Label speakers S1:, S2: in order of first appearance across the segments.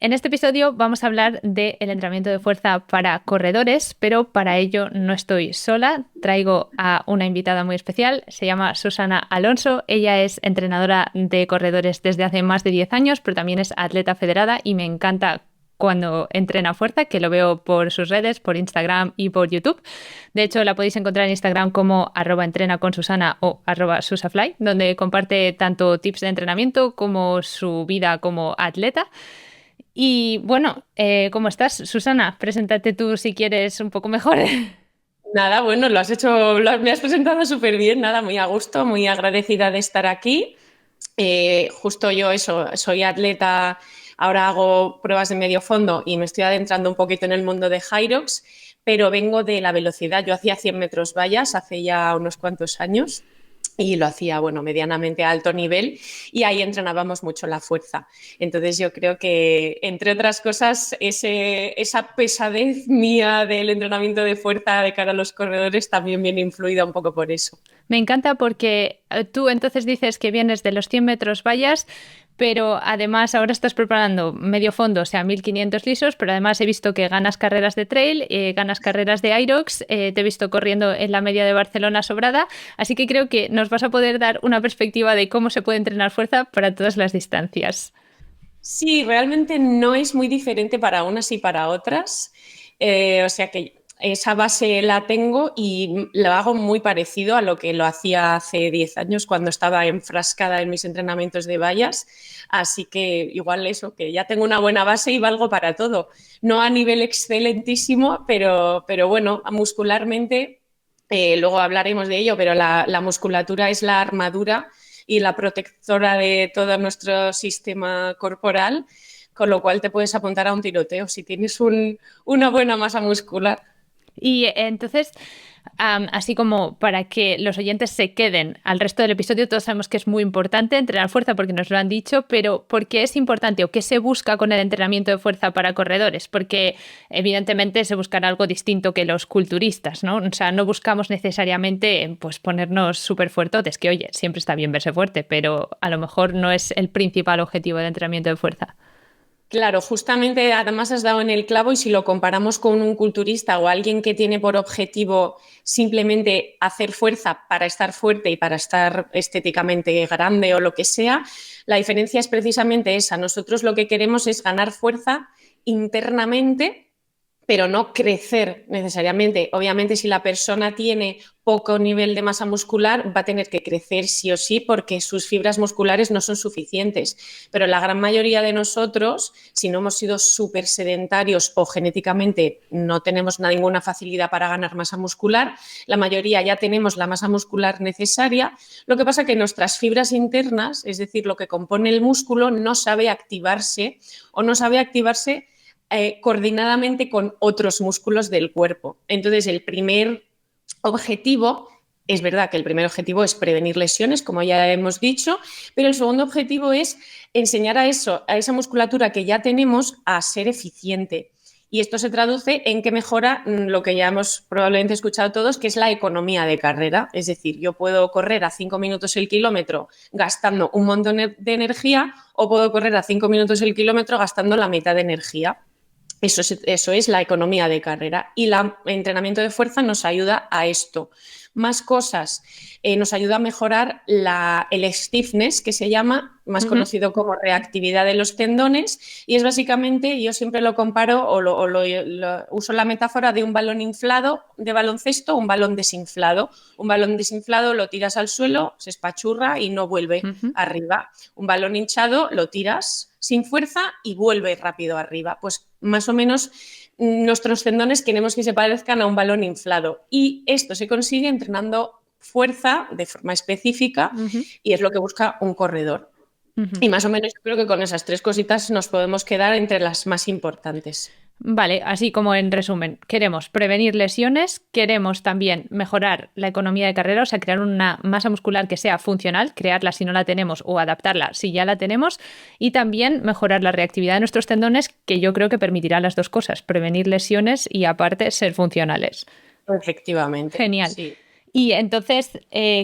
S1: En este episodio vamos a hablar del entrenamiento de fuerza para corredores, pero para ello no estoy sola. Traigo a una invitada muy especial, se llama Susana Alonso. Ella es entrenadora de corredores desde hace más de 10 años, pero también es atleta federada y me encanta cuando entrena fuerza, que lo veo por sus redes, por Instagram y por YouTube. De hecho, la podéis encontrar en Instagram como @entrenaconsusana o @susafly, donde comparte tanto tips de entrenamiento como su vida como atleta. Y bueno, ¿cómo estás, Susana? Preséntate tú si quieres un poco mejor.
S2: Nada, bueno, lo has hecho, me has presentado súper bien, nada, muy a gusto, muy agradecida de estar aquí. Justo yo eso, soy atleta, ahora hago pruebas de medio fondo y me estoy adentrando un poquito en el mundo de Hyrox, pero vengo de la velocidad. Yo hacía 100 metros vallas hace ya unos cuantos años y lo hacía, bueno, medianamente a alto nivel y ahí entrenábamos mucho la fuerza. Entonces yo creo que, entre otras cosas, esa pesadez mía del entrenamiento de fuerza de cara a los corredores también viene influida un poco por eso.
S1: Me encanta porque tú entonces dices que vienes de los 100 metros vallas, pero además ahora estás preparando medio fondo, o sea, 1500 lisos, pero además he visto que ganas carreras de trail, ganas carreras de Irox, te he visto corriendo en la media de Barcelona sobrada, así que creo que nos vas a poder dar una perspectiva de cómo se puede entrenar fuerza para todas las distancias.
S2: Sí, realmente no es muy diferente para unas y para otras. O sea que esa base la tengo y lo hago muy parecido a lo que lo hacía hace 10 años cuando estaba enfrascada en mis entrenamientos de vallas. Así que igual eso, que ya tengo una buena base y valgo para todo. No a nivel excelentísimo, pero bueno, muscularmente, luego hablaremos de ello, pero la musculatura es la armadura y la protectora de todo nuestro sistema corporal, con lo cual te puedes apuntar a un tiroteo si tienes una buena masa muscular.
S1: Y entonces, así como para que los oyentes se queden al resto del episodio, todos sabemos que es muy importante entrenar fuerza porque nos lo han dicho, pero ¿por qué es importante o qué se busca con el entrenamiento de fuerza para corredores? Porque evidentemente se buscará algo distinto que los culturistas, ¿no? O sea, no buscamos necesariamente pues ponernos súper fuertotes, que oye, siempre está bien verse fuerte, pero a lo mejor no es el principal objetivo del entrenamiento de fuerza.
S2: Claro, justamente además has dado en el clavo y si lo comparamos con un culturista o alguien que tiene por objetivo simplemente hacer fuerza para estar fuerte y para estar estéticamente grande o lo que sea, la diferencia es precisamente esa. Nosotros lo que queremos es ganar fuerza internamente, pero no crecer necesariamente. Obviamente, si la persona tiene poco nivel de masa muscular, va a tener que crecer sí o sí porque sus fibras musculares no son suficientes. Pero la gran mayoría de nosotros, si no hemos sido súper sedentarios o genéticamente no tenemos ninguna facilidad para ganar masa muscular, la mayoría ya tenemos la masa muscular necesaria. Lo que pasa es que nuestras fibras internas, es decir, lo que compone el músculo, no sabe activarse o no sabe activarse coordinadamente con otros músculos del cuerpo. Entonces, el primer objetivo, es verdad que el primer objetivo es prevenir lesiones, como ya hemos dicho, pero el segundo objetivo es enseñar a eso, a esa musculatura que ya tenemos, a ser eficiente. Y esto se traduce en que mejora lo que ya hemos probablemente escuchado todos, que es la economía de carrera. Es decir, yo puedo correr a 5 minutos el kilómetro gastando un montón de energía o puedo correr a 5 minutos el kilómetro gastando la mitad de energía. Eso es la economía de carrera y el entrenamiento de fuerza nos ayuda a esto. Más cosas, nos ayuda a mejorar el stiffness, que se llama, más
S1: Uh -huh.
S2: conocido como reactividad de los tendones, y es básicamente, yo siempre lo comparo o uso la metáfora de un balón inflado de baloncesto, un balón desinflado. Un balón desinflado lo tiras al suelo, se espachurra y no vuelve
S1: Uh -huh.
S2: arriba. Un balón hinchado lo tiras sin fuerza y vuelve rápido arriba. Pues más o menos nuestros tendones queremos que se parezcan a un balón inflado y esto se consigue entrenando fuerza de forma específica
S1: Uh -huh.
S2: y es lo que busca un corredor.
S1: Uh -huh.
S2: Y más o menos yo creo que con esas tres cositas nos podemos quedar entre las más importantes.
S1: Vale, así como en resumen, queremos prevenir lesiones, queremos también mejorar la economía de carrera, o sea, crear una masa muscular que sea funcional, crearla si no la tenemos o adaptarla si ya la tenemos, y también mejorar la reactividad de nuestros tendones, que yo creo que permitirá las dos cosas, prevenir lesiones y aparte ser funcionales.
S2: Efectivamente,
S1: Genial.
S2: sí.
S1: Y entonces,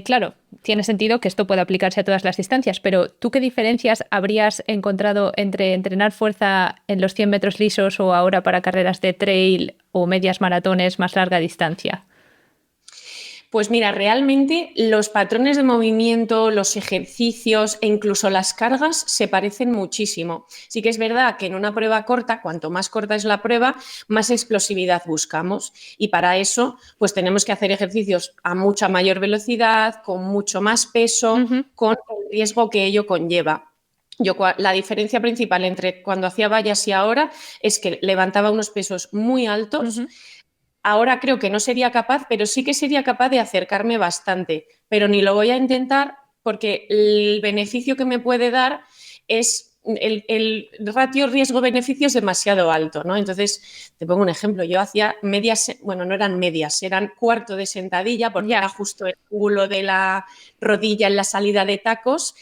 S1: claro, tiene sentido que esto pueda aplicarse a todas las distancias, pero ¿tú qué diferencias habrías encontrado entre entrenar fuerza en los 100 metros lisos o ahora para carreras de trail o medias maratones más larga distancia?
S2: Pues mira, realmente los patrones de movimiento, los ejercicios e incluso las cargas se parecen muchísimo. Sí que es verdad que en una prueba corta, cuanto más corta es la prueba, más explosividad buscamos. Y para eso, pues tenemos que hacer ejercicios a mucha mayor velocidad, con mucho más peso,
S1: Ujú,
S2: con el riesgo que ello conlleva. La diferencia principal entre cuando hacía vallas y ahora es que levantaba unos pesos muy altos.
S1: ujú.
S2: Ahora creo que no sería capaz, pero sí que sería capaz de acercarme bastante, pero ni lo voy a intentar porque el beneficio que me puede dar es el ratio riesgo-beneficio es demasiado alto, ¿no? Entonces, te pongo un ejemplo, yo hacía medias, bueno, no eran medias, eran cuarto de sentadilla porque era
S1: Ya.
S2: justo el ángulo de la rodilla en la salida de tacos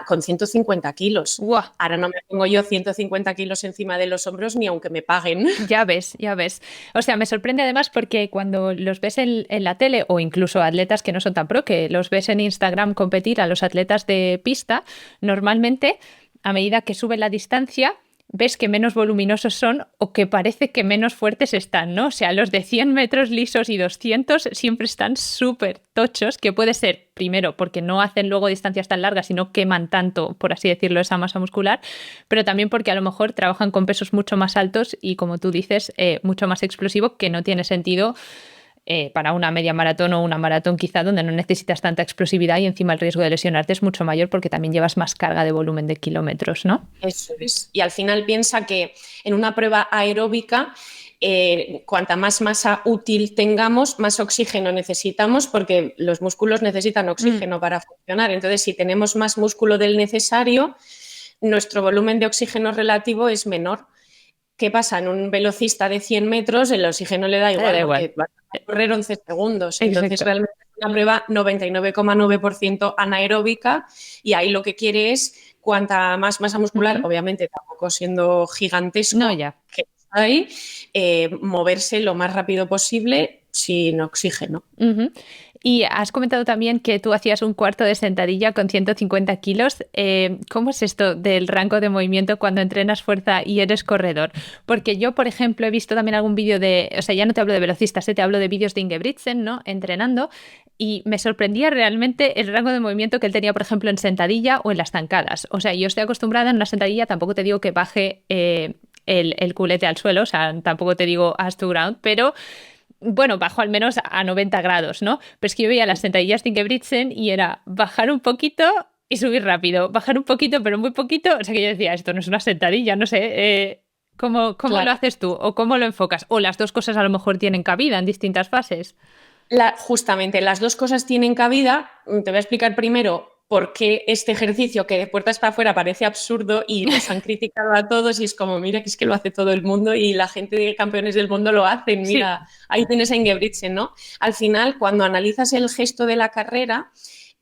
S2: con 150 kilos.
S1: Guau.
S2: Ahora no me pongo yo 150 kilos encima de los hombros ni aunque me paguen.
S1: Ya ves, ya ves. O sea, me sorprende además porque cuando los ves en la tele o incluso atletas que no son tan pro, que los ves en Instagram competir a los atletas de pista, normalmente a medida que sube la distancia, ves que menos voluminosos son o que parece que menos fuertes están, ¿no? O sea, los de 100 metros lisos y 200 siempre están súper tochos, que puede ser, primero, porque no hacen luego distancias tan largas y no queman tanto, por así decirlo, esa masa muscular, pero también porque a lo mejor trabajan con pesos mucho más altos y, como tú dices, mucho más explosivo, que no tiene sentido para una media maratón o una maratón quizá donde no necesitas tanta explosividad y encima el riesgo de lesionarte es mucho mayor porque también llevas más carga de volumen de kilómetros, ¿no?
S2: Eso es. Y al final piensa que en una prueba aeróbica, cuanta más masa útil tengamos, más oxígeno necesitamos porque los músculos necesitan
S1: Mm,
S2: oxígeno para funcionar. Entonces, si tenemos más músculo del necesario, nuestro volumen de oxígeno relativo es menor. ¿Qué pasa? En un velocista de 100 metros el oxígeno le da
S1: da
S2: igual
S1: igual.
S2: porque va a correr 11 segundos. Entonces
S1: Exacto.
S2: realmente es una prueba 99,9% anaeróbica y ahí lo que quiere es cuanta más masa muscular,
S1: Ujú.
S2: obviamente tampoco siendo
S1: No,
S2: gigantesco,
S1: ya.
S2: que hay, moverse lo más rápido posible sin oxígeno.
S1: Ujú. Y has comentado también que tú hacías un cuarto de sentadilla con 150 kilos. ¿Cómo es esto del rango de movimiento cuando entrenas fuerza y eres corredor? Porque yo, por ejemplo, he visto también algún vídeo o sea, ya no te hablo de velocistas, te hablo de vídeos de Ingebrigtsen, ¿no? Entrenando, y me sorprendía realmente el rango de movimiento que él tenía, por ejemplo, en sentadilla o en las zancadas. O sea, yo estoy acostumbrada en una sentadilla, tampoco te digo que baje el culete al suelo, o sea, tampoco te digo ass to ground, pero bueno, bajo al menos a 90 grados, ¿no? Pero es que yo veía las sentadillas de Ingebrigtsen y era bajar un poquito y subir rápido, bajar un poquito, pero muy poquito. O sea que yo decía, esto no es una sentadilla, no sé. ¿Cómo lo
S2: Claro.
S1: haces tú? ¿O cómo lo enfocas? ¿O las dos cosas a lo mejor tienen cabida en distintas fases?
S2: Justamente, las dos cosas tienen cabida. Te voy a explicar primero por qué este ejercicio que de puertas para afuera parece absurdo y nos han criticado a todos y es como, mira, que es que lo hace todo el mundo y la gente de campeones del mundo lo hacen.
S1: Sí.
S2: Mira, ahí tienes a Ingebrigtsen, ¿no? Al final, cuando analizas el gesto de la carrera,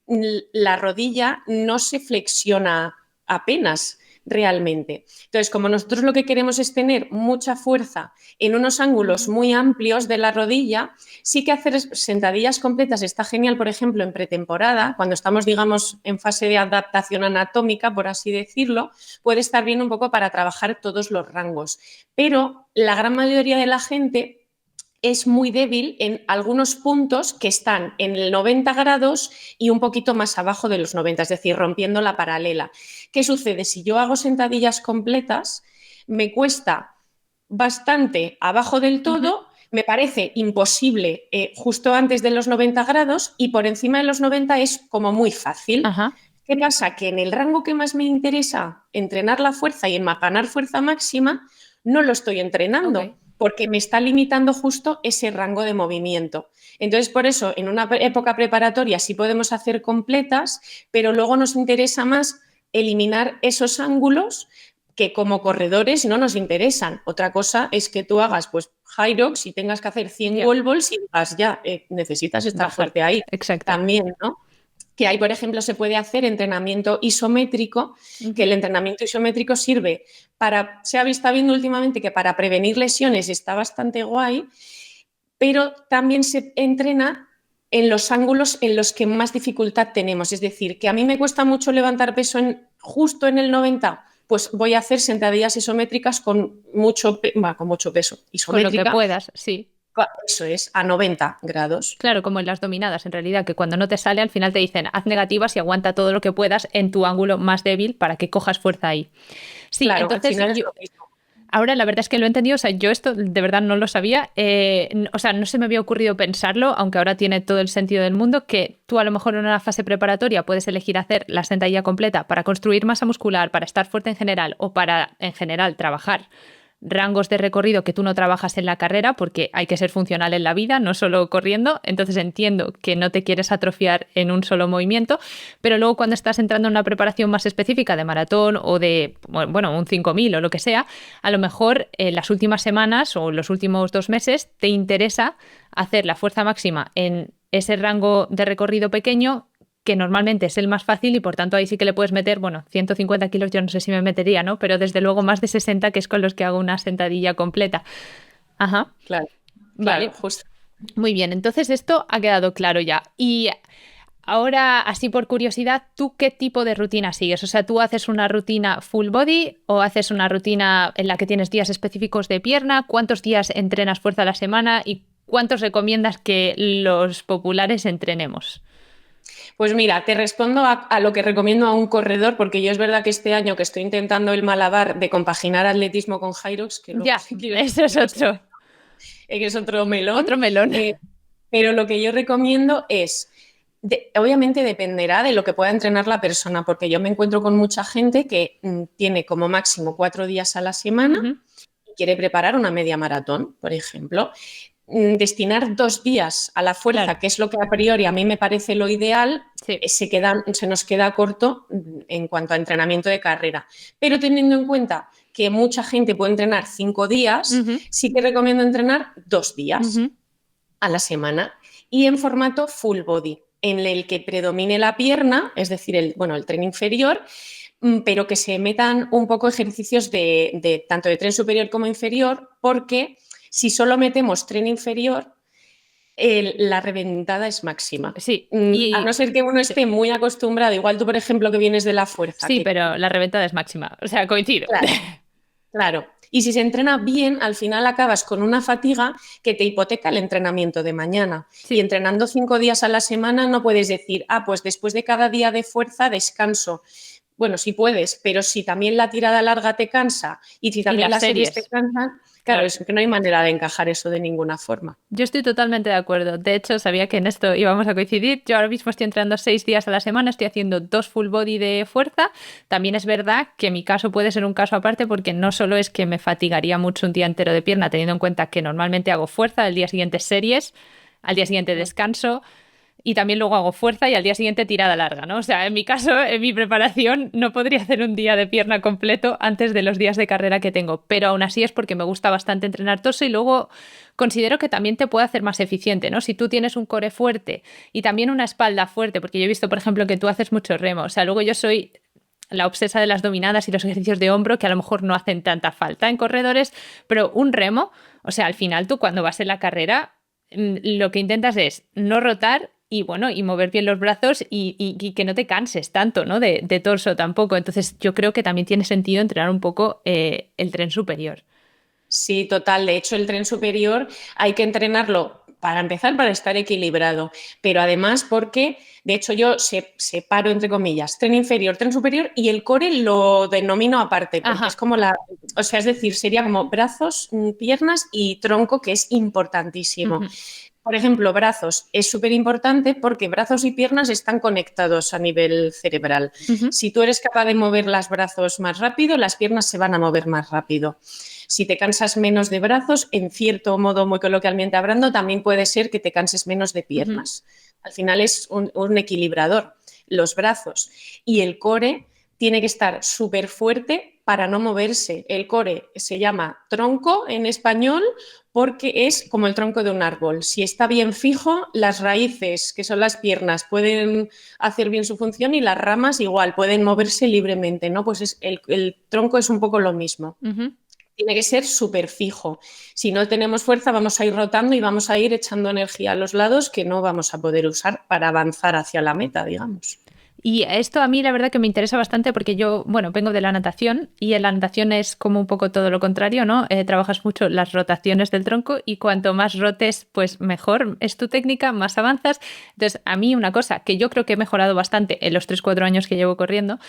S2: la rodilla no se flexiona apenas realmente. Entonces, como nosotros lo que queremos es tener mucha fuerza en unos ángulos
S1: Ujú.
S2: muy amplios de la rodilla, sí que hacer sentadillas completas está genial, por ejemplo, en pretemporada, cuando estamos, digamos, en fase de adaptación anatómica, por así decirlo, puede estar bien un poco para trabajar todos los rangos. Pero la gran mayoría de la gente es muy débil en algunos puntos que están en el 90 grados y un poquito más abajo de los 90, es decir, rompiendo la paralela. ¿Qué sucede? Si yo hago sentadillas completas, me cuesta bastante abajo del
S1: Ujú.
S2: todo, me parece imposible justo antes de los 90 grados y por encima de los 90 es como muy fácil.
S1: Ajá.
S2: ¿Qué pasa? Que en el rango que más me interesa entrenar la fuerza y ganar fuerza máxima, no lo estoy
S1: Ok.
S2: entrenando porque me está limitando justo ese rango de movimiento. Entonces, por eso, en una época preparatoria sí podemos hacer completas, pero luego nos interesa más eliminar esos ángulos que como corredores no nos interesan. Otra cosa es que tú hagas pues Hyrox y tengas que hacer 100
S1: Ya.
S2: wall balls y digas ya, necesitas estar
S1: Bajar.
S2: fuerte ahí
S1: Exacto.
S2: también, ¿no? Que ahí, por ejemplo, se puede hacer entrenamiento isométrico, que
S1: Ujú.
S2: el entrenamiento isométrico sirve está viendo últimamente que para prevenir lesiones está bastante guay, pero también se entrena en los ángulos en los que más dificultad tenemos. Es decir, que a mí me cuesta mucho levantar peso justo en el 90, pues voy a hacer sentadillas isométricas con mucho peso.
S1: Con lo que
S2: Isométrica,
S1: puedas, sí.
S2: eso es, a 90 grados.
S1: Claro, como en las dominadas, en realidad, que cuando no te sale, al final te dicen, haz negativas y aguanta todo lo que puedas en tu ángulo más débil para que cojas fuerza ahí. Sí,
S2: Claro, al
S1: entonces
S2: final es lo mismo.
S1: ahora la verdad es que lo he entendido, o sea, yo esto de verdad no lo sabía, o sea, no se me había ocurrido pensarlo, aunque ahora tiene todo el sentido del mundo, que tú a lo mejor en una fase preparatoria puedes elegir hacer la sentadilla completa para construir masa muscular, para estar fuerte en general o para, en general, trabajar rangos de recorrido que tú no trabajas en la carrera porque hay que ser funcional en la vida, no solo corriendo. Entonces entiendo que no te quieres atrofiar en un solo movimiento, pero luego cuando estás entrando en una preparación más específica de maratón o de, bueno, un 5000 o lo que sea, a lo mejor en las últimas semanas o los últimos 2 meses te interesa hacer la fuerza máxima en ese rango de recorrido pequeño que normalmente es el más fácil y por tanto ahí sí que le puedes meter, bueno, 150 kilos yo no sé si me metería, ¿no? Pero desde luego más de 60 que es con los que hago una sentadilla completa. Ajá,
S2: Claro,
S1: vale,
S2: claro, justo.
S1: muy bien, entonces esto ha quedado claro ya. Y ahora, así por curiosidad, ¿tú qué tipo de rutina sigues? O sea, ¿tú haces una rutina full body o haces una rutina en la que tienes días específicos de pierna? ¿Cuántos días entrenas fuerza a la semana y cuántos recomiendas que los populares entrenemos?
S2: Pues mira, te respondo a lo que recomiendo a un corredor, porque yo es verdad que este año que estoy intentando el malabar de compaginar atletismo con Hyrox, que luego
S1: Ya,
S2: sí quiero
S1: eso es
S2: explicaros
S1: otro.
S2: que es otro melón,
S1: Otro melón.
S2: eh, pero lo que yo recomiendo es, obviamente dependerá de lo que pueda entrenar la persona, porque yo me encuentro con mucha gente que tiene como máximo 4 días a la semana
S1: Ujú.
S2: y quiere preparar una media maratón, por ejemplo. Destinar 2 días a la
S1: Claro,
S2: fuerza, que es lo que a priori a mí me parece lo ideal,
S1: sí.
S2: se nos queda corto en cuanto a entrenamiento de carrera. Pero teniendo en cuenta que mucha gente puede entrenar 5 días,
S1: Ujú,
S2: sí que recomiendo entrenar 2 días
S1: ujú.
S2: a la semana y en formato full body, en el que predomine la pierna, es decir, el tren inferior, pero que se metan un poco ejercicios tanto de tren superior como inferior, porque si solo metemos tren inferior, la reventada es máxima.
S1: Sí,
S2: A no
S1: y
S2: ser que uno
S1: sí,
S2: esté muy acostumbrado, igual tú, por ejemplo, que vienes de la fuerza,
S1: sí,
S2: que
S1: pero la reventada es máxima. O sea, coincido.
S2: claro, claro. Y si se entrena bien, al final acabas con una fatiga que te hipoteca el entrenamiento de mañana. Y
S1: Sí,
S2: entrenando 5 días a la semana no puedes decir, pues después de cada día de fuerza descanso. Bueno, sí puedes, pero si también la tirada larga te cansa y si
S1: y
S2: también
S1: las
S2: las series te
S1: series.
S2: cansan, claro,
S1: Claro.
S2: es que no hay manera de encajar eso de ninguna forma.
S1: Yo estoy totalmente de acuerdo. De hecho, sabía que en esto íbamos a coincidir. Yo ahora mismo estoy entrenando 6 días a la semana, estoy haciendo 2 full body de fuerza. También es verdad que mi caso puede ser un caso aparte porque no solo es que me fatigaría mucho un día entero de pierna, teniendo en cuenta que normalmente hago fuerza, al día siguiente series, al día siguiente descanso. Y también luego hago fuerza y al día siguiente tirada larga, ¿no? O sea, en mi caso, en mi preparación, no podría hacer un día de pierna completo antes de los días de carrera que tengo, pero aún así es porque me gusta bastante entrenar torso y luego considero que también te puede hacer más eficiente, ¿no? Si tú tienes un core fuerte y también una espalda fuerte, porque yo he visto, por ejemplo, que tú haces mucho remo, o sea, luego yo soy la obsesa de las dominadas y los ejercicios de hombro que a lo mejor no hacen tanta falta en corredores, pero un remo, o sea, al final tú cuando vas en la carrera lo que intentas es no rotar y bueno, y mover bien los brazos y que no te canses tanto, ¿no? De torso tampoco. Entonces yo creo que también tiene sentido entrenar un poco el tren superior.
S2: Sí, total. De hecho, el tren superior hay que entrenarlo para empezar, para estar equilibrado, pero además porque, de hecho, yo separo, entre comillas, tren superior y el core lo denomino aparte, porque es
S1: Ajá.
S2: como o sea, es decir, sería como brazos, piernas y tronco, que es importantísimo.
S1: Ujú,
S2: Por ejemplo, brazos es súper importante porque brazos y piernas están conectados a nivel cerebral.
S1: ujú,
S2: Si tú eres capaz de mover los brazos más rápido, las piernas se van a mover más rápido. Si te cansas menos de brazos, en cierto modo, muy coloquialmente hablando, también puede ser que te canses menos de
S1: ujú,
S2: piernas. Al final es un equilibrador. Los brazos y el core tiene que estar súper fuerte para no moverse. El core se llama tronco en español porque es como el tronco de un árbol. Si está bien fijo, las raíces, que son las piernas, pueden hacer bien su función y las ramas igual, pueden moverse libremente, ¿no? Pues el tronco es un poco lo mismo.
S1: ujú.
S2: Tiene que ser súper fijo. Si no tenemos fuerza, vamos a ir rotando y vamos a ir echando energía a los lados que no vamos a poder usar para avanzar hacia la meta, digamos.
S1: Y esto a mí la verdad que me interesa bastante porque yo, bueno, vengo de la natación y en la natación es como un poco todo lo contrario, ¿no? Trabajas mucho las rotaciones del tronco y cuanto más rotes, pues mejor es tu técnica, más avanzas. Entonces, a mí una cosa que yo creo que he mejorado bastante en los 3 4 años que llevo corriendo,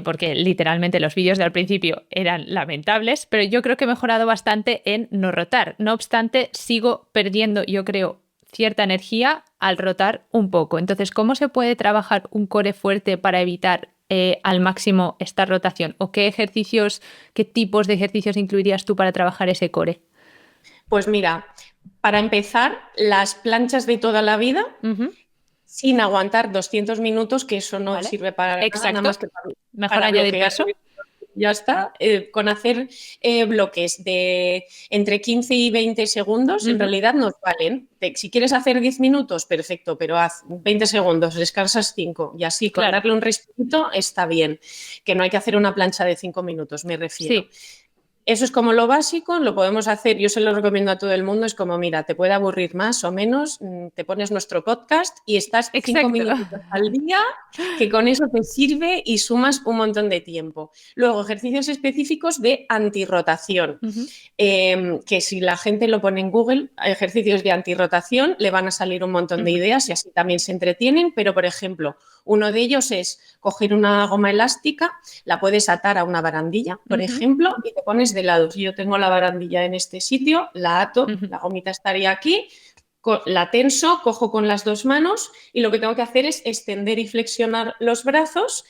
S1: porque literalmente los vídeos de al principio eran lamentables, pero yo creo que he mejorado bastante en no rotar. No obstante, sigo perdiendo, yo creo, cierta energía al rotar un poco. Entonces, ¿cómo se puede trabajar un core fuerte para evitar al máximo esta rotación? ¿O qué ejercicios, qué tipos de ejercicios incluirías tú para trabajar ese core?
S2: Pues mira, para empezar, las planchas de toda la vida, sin aguantar 200 minutos, que eso no
S1: ¿Vale?
S2: sirve para nada
S1: Exacto.
S2: más que
S1: Mejor
S2: para
S1: añadir
S2: bloquear.
S1: peso.
S2: Ya está, con hacer bloques de entre 15 y 20 segundos, en realidad nos valen. Si quieres hacer 10 minutos, perfecto, pero haz 20 segundos, descansas 5 y así, con
S1: Claro.
S2: darle un respiro está bien, que no hay que hacer una plancha de 5 minutos, me refiero.
S1: Sí.
S2: Eso es como lo básico, lo podemos hacer, yo se lo recomiendo a todo el mundo, es como, mira, te puede aburrir más o menos, te pones nuestro podcast y estás 5
S1: Exacto.
S2: minutos al día, que con eso te sirve y sumas un montón de tiempo. Luego, ejercicios específicos de antirrotación, que si la gente lo pone en Google, ejercicios de antirrotación, le van a salir un montón de ideas y así también se entretienen, pero por ejemplo, uno de ellos es coger una goma elástica, la puedes atar a una barandilla, por ejemplo, y te pones de lado. Si yo tengo la barandilla en este sitio, la ato, la gomita estaría aquí, la tenso, cojo con las dos manos y lo que tengo que hacer es extender y flexionar los brazos.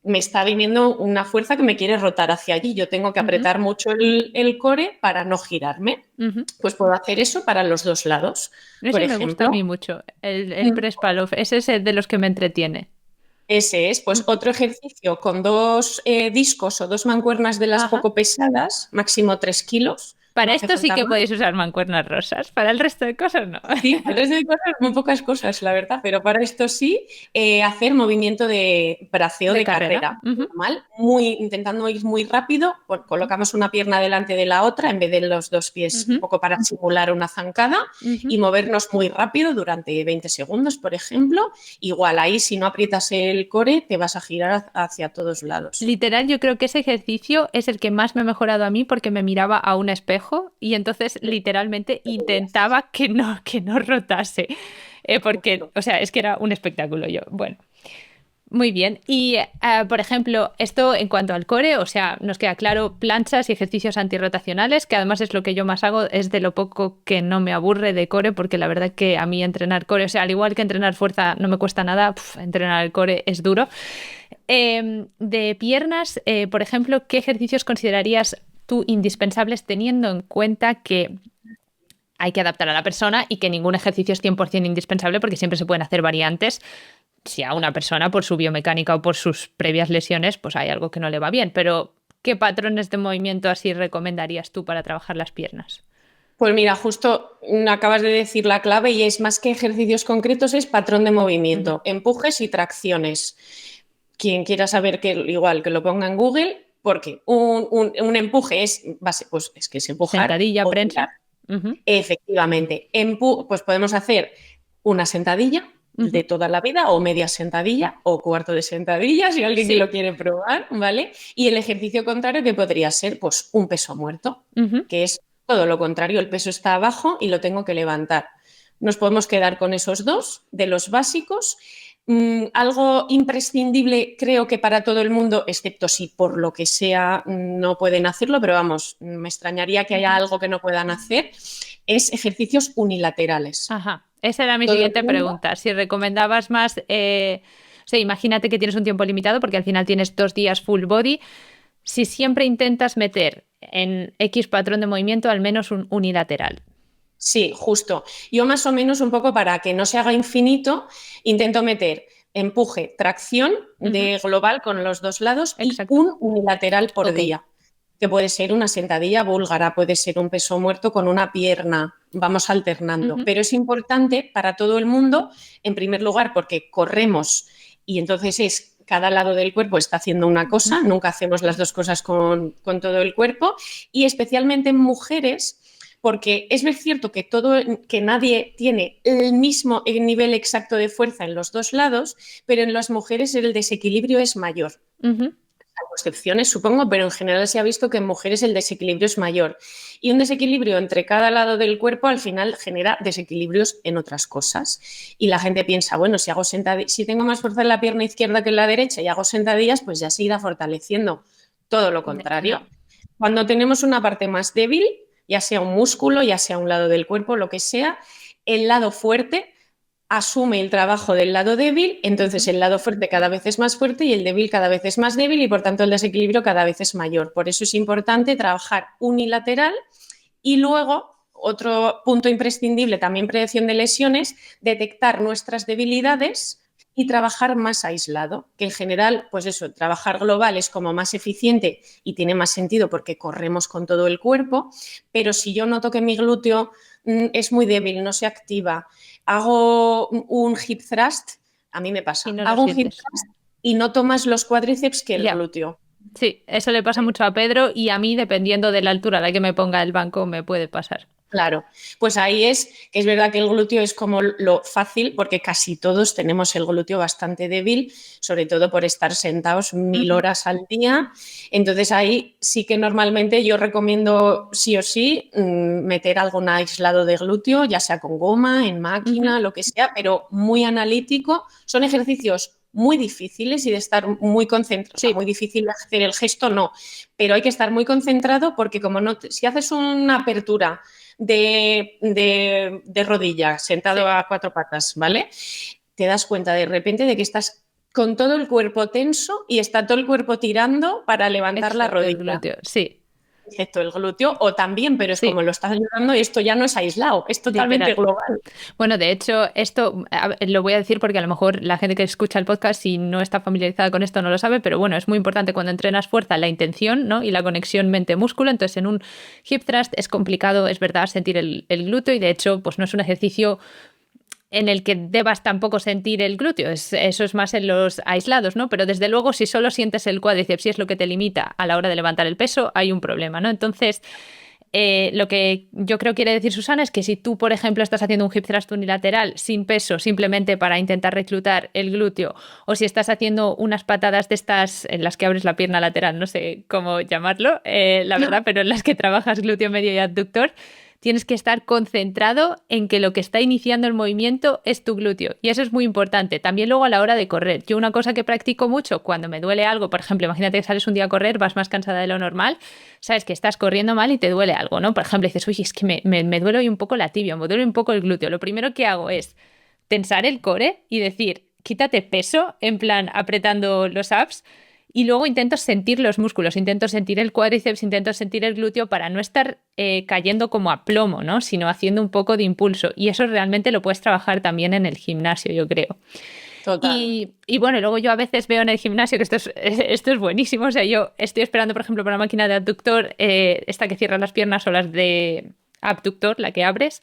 S2: Me está viniendo una fuerza que me quiere rotar hacia allí. Yo tengo que apretar mucho el core para no girarme. Pues puedo hacer eso para los dos lados, por
S1: Ese me gusta a
S2: ejemplo.
S1: mí mucho, el press pull-off. Ese es el de los que me entretiene.
S2: Ese es, pues otro ejercicio con dos discos o dos mancuernas de las
S1: Ajá.
S2: poco pesadas, máximo 3 kilos, no
S1: Para
S2: hace
S1: esto sí
S2: falta
S1: que
S2: más.
S1: podéis usar mancuernas rosas. Para el resto de cosas no.
S2: Sí, para el resto de cosas, muy pocas cosas, la verdad, pero para esto sí, hacer movimiento de braceo
S1: De
S2: de
S1: carrera.
S2: carrera, normal, intentando ir muy rápido, colocamos una pierna delante de la otra en vez de los dos pies, un poco para simular una zancada y movernos muy rápido durante 20 segundos, por ejemplo. Igual ahí, si no aprietas el core, te vas a girar hacia todos lados.
S1: Literal, yo creo que ese ejercicio es el que más me ha mejorado a mí porque me miraba a un espejo y entonces literalmente intentaba que no rotase. Porque, o sea, es que era un espectáculo yo. Bueno, muy bien. Y, por ejemplo, esto en cuanto al core, o sea, nos queda claro planchas y ejercicios antirrotacionales, que además es lo que yo más hago, es de lo poco que no me aburre de core, porque la verdad que a mí entrenar core, o sea, al igual que entrenar fuerza no me cuesta nada, entrenar el core es duro. De piernas, por ejemplo, ¿qué ejercicios considerarías tú indispensables teniendo en cuenta que hay que adaptar a la persona y que ningún ejercicio es 100% indispensable porque siempre se pueden hacer variantes? Si a una persona por su biomecánica o por sus previas lesiones, pues hay algo que no le va bien, pero ¿qué patrones de movimiento así recomendarías tú para trabajar las piernas?
S2: Pues mira, justo acabas de decir la clave y es más que ejercicios concretos, es patrón de movimiento, empujes y tracciones. Quien quiera saber que igual que lo ponga en Google, porque un empuje es base, pues es que es empujar
S1: Sentadilla,
S2: o tirar.
S1: prensa. Ujú.
S2: Efectivamente, pues podemos hacer una sentadilla de toda la vida o media sentadilla o cuarto de sentadilla si alguien que
S1: Sí.
S2: lo quiere probar, ¿vale? Y el ejercicio contrario que podría ser pues un peso muerto, que es todo lo contrario, el peso está abajo y lo tengo que levantar. Nos podemos quedar con esos dos de los básicos. Algo imprescindible creo que para todo el mundo, excepto si por lo que sea no pueden hacerlo, pero vamos, me extrañaría que haya algo que no puedan hacer, es ejercicios unilaterales.
S1: Ajá. Esa era mi
S2: Todo el
S1: siguiente
S2: mundo,
S1: pregunta. Si recomendabas más, o sea, imagínate que tienes un tiempo limitado porque al final tienes 2 días full body. Si siempre intentas meter en X patrón de movimiento al menos un unilateral.
S2: sí, justo. Yo más o menos un poco para que no se haga infinito, intento meter empuje, tracción de global con los dos lados y
S1: Exacto.
S2: un unilateral por
S1: Ok.
S2: día, que puede ser una sentadilla búlgara, puede ser un peso muerto con una pierna, vamos alternando. Pero es importante para todo el mundo, en primer lugar, porque corremos y entonces es cada lado del cuerpo está haciendo una cosa, nunca hacemos las dos cosas con todo el cuerpo, y especialmente en mujeres, porque es cierto que nadie tiene el mismo nivel exacto de fuerza en los dos lados, pero en las mujeres el desequilibrio es mayor.
S1: Uh-huh.
S2: Hay excepciones, supongo, pero en general se ha visto que en mujeres el desequilibrio es mayor. Y un desequilibrio entre cada lado del cuerpo al final genera desequilibrios en otras cosas. Y la gente piensa, bueno, si tengo más fuerza en la pierna izquierda que en la derecha y hago sentadillas, pues ya se irá fortaleciendo. Todo lo contrario.
S1: No.
S2: Cuando tenemos una parte más débil, ya sea un músculo, ya sea un lado del cuerpo, lo que sea, el lado fuerte asume el trabajo del lado débil, entonces el lado fuerte cada vez es más fuerte y el débil cada vez es más débil y por tanto el desequilibrio cada vez es mayor. Por eso es importante trabajar unilateral y luego, otro punto imprescindible, también prevención de lesiones, detectar nuestras debilidades y trabajar más aislado, que en general, pues eso, trabajar global es como más eficiente y tiene más sentido porque corremos con todo el cuerpo, pero si yo noto que mi glúteo es muy débil, no se activa, hago un hip thrust, a mí me pasa,
S1: Y no lo
S2: hago un hip
S1: sientes.
S2: thrust y noto más los cuádriceps que el
S1: Ya.
S2: glúteo.
S1: Sí, eso le pasa mucho a Pedro y a mí, dependiendo de la altura a la que me ponga el banco, me puede pasar.
S2: Claro, pues ahí es que es verdad que el glúteo es como lo fácil, porque casi todos tenemos el glúteo bastante débil, sobre todo por estar sentados 1000 horas al día. Entonces ahí sí que normalmente yo recomiendo sí o sí meter algún aislado de glúteo, ya sea con goma, en máquina, lo que sea, pero muy analítico. Son ejercicios muy difíciles y de estar muy concentrado, o sea, muy difícil hacer el gesto, no, pero hay que estar muy concentrado porque como no, si haces una apertura de rodilla, sentado a cuatro patas, ¿vale? Te das cuenta de repente de que estás con todo el cuerpo tenso y está todo el cuerpo tirando para levantar la
S1: Excepto el
S2: rodilla,
S1: glúteo, sí,
S2: excepto el glúteo, o también, pero es como
S1: sí,
S2: lo estás ayudando y esto ya no es aislado, es totalmente
S1: literal.
S2: global.
S1: Bueno, de hecho, esto lo voy a decir porque a lo mejor la gente que escucha el podcast, si no está familiarizada con esto, no lo sabe, pero bueno, es muy importante cuando entrenas fuerza la intención, ¿no? Y la conexión mente-músculo. Entonces, en un hip thrust es complicado, es verdad, sentir el glúteo y de hecho, pues no es un ejercicio en el que debas tampoco sentir el glúteo, eso es más en los aislados, ¿no? Pero desde luego, si solo sientes el cuádriceps, si es lo que te limita a la hora de levantar el peso, hay un problema, ¿no? Entonces, lo que yo creo quiere decir Susana es que si tú, por ejemplo, estás haciendo un hip thrust unilateral sin peso, simplemente para intentar reclutar el glúteo, o si estás haciendo unas patadas de estas en las que abres la pierna lateral, no sé cómo llamarlo, la verdad, pero en las que trabajas glúteo medio y abductor, tienes que estar concentrado en que lo que está iniciando el movimiento es tu glúteo. Y eso es muy importante. También luego a la hora de correr. Yo una cosa que practico mucho cuando me duele algo, por ejemplo, imagínate que sales un día a correr, vas más cansada de lo normal, sabes que estás corriendo mal y te duele algo, ¿no? Por ejemplo, dices, oye, es que me duele hoy un poco la tibia, me duele un poco el glúteo. Lo primero que hago es tensar el core y decir, quítate peso, en plan apretando los abs, y luego intento sentir los músculos, intento sentir el cuádriceps, intento sentir el glúteo para no estar cayendo como a plomo, ¿no? Sino haciendo un poco de impulso. Y eso realmente lo puedes trabajar también en el gimnasio, yo creo.
S2: Total.
S1: Y bueno, luego yo a veces veo en el gimnasio que esto es buenísimo. O sea, yo estoy esperando, por ejemplo, para la máquina de abductor, esta que cierra las piernas o las de abductor, la que abres,